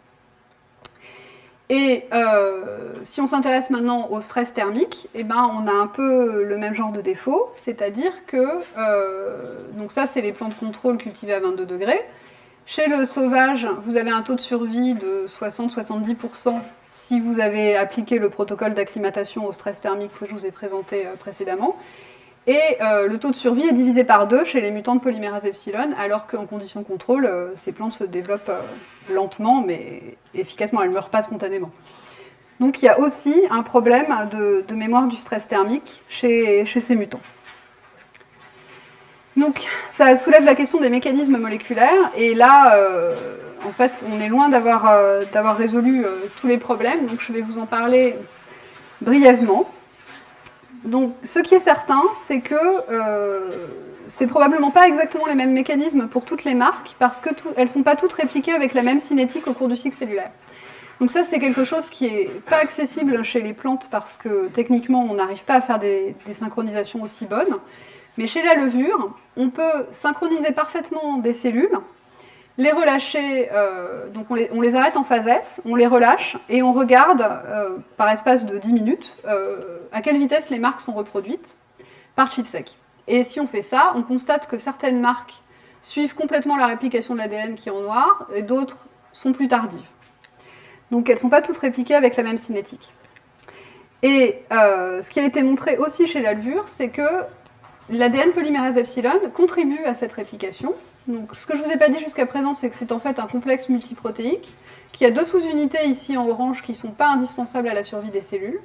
Et si on s'intéresse maintenant au stress thermique, eh ben, on a un peu le même genre de défaut, c'est-à-dire que, donc ça c'est les plants de contrôle cultivés à 22 degrés. Chez le sauvage, vous avez un taux de survie de 60-70% si vous avez appliqué le protocole d'acclimatation au stress thermique que je vous ai présenté précédemment. Et le taux de survie est divisé par 2 chez les mutants de polymérase epsilon, alors qu'en conditions contrôle, ces plantes se développent lentement, mais efficacement, elles ne meurent pas spontanément. Donc il y a aussi un problème de mémoire du stress thermique chez ces mutants. Donc ça soulève la question des mécanismes moléculaires, et là, en fait, on est loin d'avoir résolu tous les problèmes, donc je vais vous en parler brièvement. Donc, ce qui est certain, c'est que c'est probablement pas exactement les mêmes mécanismes pour toutes les marques, parce qu'elles ne sont pas toutes répliquées avec la même cinétique au cours du cycle cellulaire. Donc ça, c'est quelque chose qui n'est pas accessible chez les plantes, parce que techniquement, on n'arrive pas à faire des synchronisations aussi bonnes. Mais chez la levure, on peut synchroniser parfaitement des cellules, les relâcher, donc on les arrête en phase S, on les relâche et on regarde par espace de 10 minutes à quelle vitesse les marques sont reproduites par chip sec. Et si on fait ça, on constate que certaines marques suivent complètement la réplication de l'ADN qui est en noir et d'autres sont plus tardives. Donc elles ne sont pas toutes répliquées avec la même cinétique. Et ce qui a été montré aussi chez la levure, c'est que l'ADN polymérase epsilon contribue à cette réplication. Donc, ce que je ne vous ai pas dit jusqu'à présent, c'est que c'est en fait un complexe multiprotéique qui a 2 sous-unités ici en orange qui ne sont pas indispensables à la survie des cellules.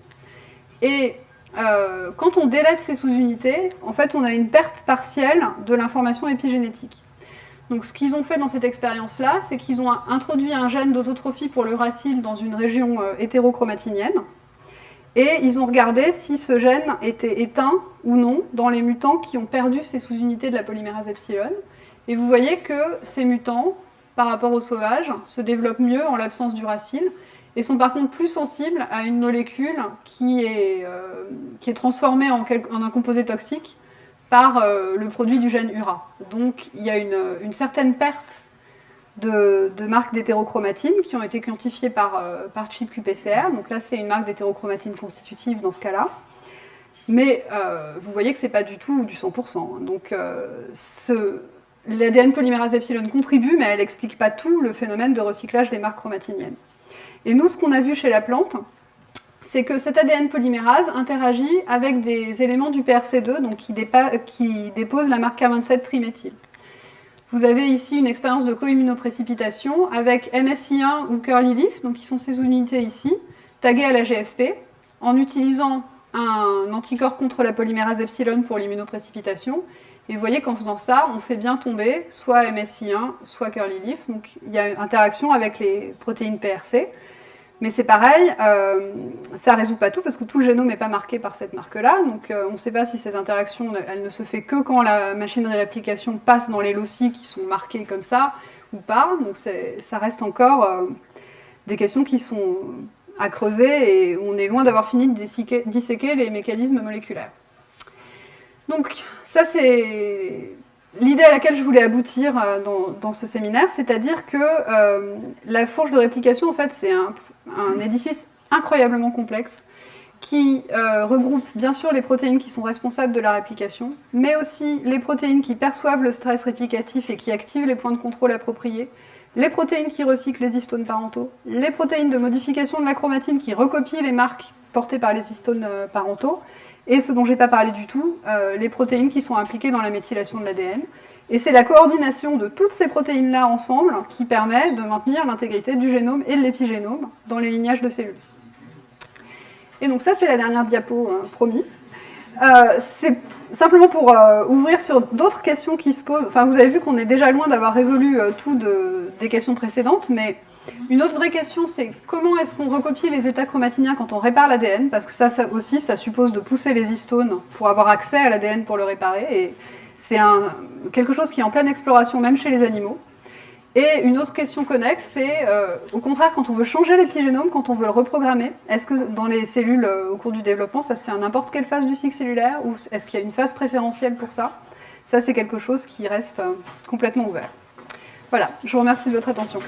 Et quand on délète ces sous-unités, en fait, on a une perte partielle de l'information épigénétique. Donc, ce qu'ils ont fait dans cette expérience-là, c'est qu'ils ont introduit un gène d'autotrophie pour l'uracile dans une région hétérochromatidienne. Et ils ont regardé si ce gène était éteint ou non dans les mutants qui ont perdu ces sous-unités de la polymérase epsilon. Et vous voyez que ces mutants, par rapport aux sauvages, se développent mieux en l'absence d'uracile et sont par contre plus sensibles à une molécule qui est transformée en un composé toxique par le produit du gène URA. Donc il y a une certaine perte de marques d'hétérochromatine qui ont été quantifiées par chip QPCR. Donc là, c'est une marque d'hétérochromatine constitutive dans ce cas-là. Mais vous voyez que ce n'est pas du tout du 100%. Donc l'ADN polymérase epsilon contribue, mais elle n'explique pas tout le phénomène de recyclage des marques chromatiniennes. Et nous, ce qu'on a vu chez la plante, c'est que cet ADN polymérase interagit avec des éléments du PRC2, donc qui déposent la marque K27-triméthyl. Vous avez ici une expérience de co-immunoprécipitation avec MSI1 ou Curly Leaf, donc qui sont ces unités ici, taguées à la GFP, en utilisant un anticorps contre la polymérase epsilon pour l'immunoprécipitation. Et vous voyez qu'en faisant ça, on fait bien tomber soit MSI1, soit Curly Leaf. Donc il y a une interaction avec les protéines PRC. Mais c'est pareil, ça ne résout pas tout parce que tout le génome n'est pas marqué par cette marque-là. Donc on ne sait pas si cette interaction, elle ne se fait que quand la machinerie de réplication passe dans les loci qui sont marqués comme ça ou pas. Donc ça reste encore des questions qui sont à creuser et on est loin d'avoir fini de disséquer les mécanismes moléculaires. Donc ça c'est l'idée à laquelle je voulais aboutir dans ce séminaire, c'est-à-dire que la fourche de réplication, en fait, c'est un édifice incroyablement complexe qui regroupe bien sûr les protéines qui sont responsables de la réplication, mais aussi les protéines qui perçoivent le stress réplicatif et qui activent les points de contrôle appropriés, les protéines qui recyclent les histones parentaux, les protéines de modification de la chromatine qui recopient les marques portées par les histones parentaux, et ce dont je n'ai pas parlé du tout, les protéines qui sont impliquées dans la méthylation de l'ADN. Et c'est la coordination de toutes ces protéines-là ensemble qui permet de maintenir l'intégrité du génome et de l'épigénome dans les lignages de cellules. Et donc ça, c'est la dernière diapo, promis. C'est simplement pour ouvrir sur d'autres questions qui se posent. Enfin, vous avez vu qu'on est déjà loin d'avoir résolu tout des questions précédentes, mais une autre vraie question, c'est comment est-ce qu'on recopie les états chromatiniens quand on répare l'ADN, parce que ça aussi, ça suppose de pousser les histones pour avoir accès à l'ADN pour le réparer, et c'est quelque chose qui est en pleine exploration, même chez les animaux. Et une autre question connexe, c'est au contraire, quand on veut changer l'épigénome, quand on veut le reprogrammer, est-ce que dans les cellules au cours du développement, ça se fait à n'importe quelle phase du cycle cellulaire, ou est-ce qu'il y a une phase préférentielle pour ça? Ça, c'est quelque chose qui reste complètement ouvert. Voilà, je vous remercie de votre attention.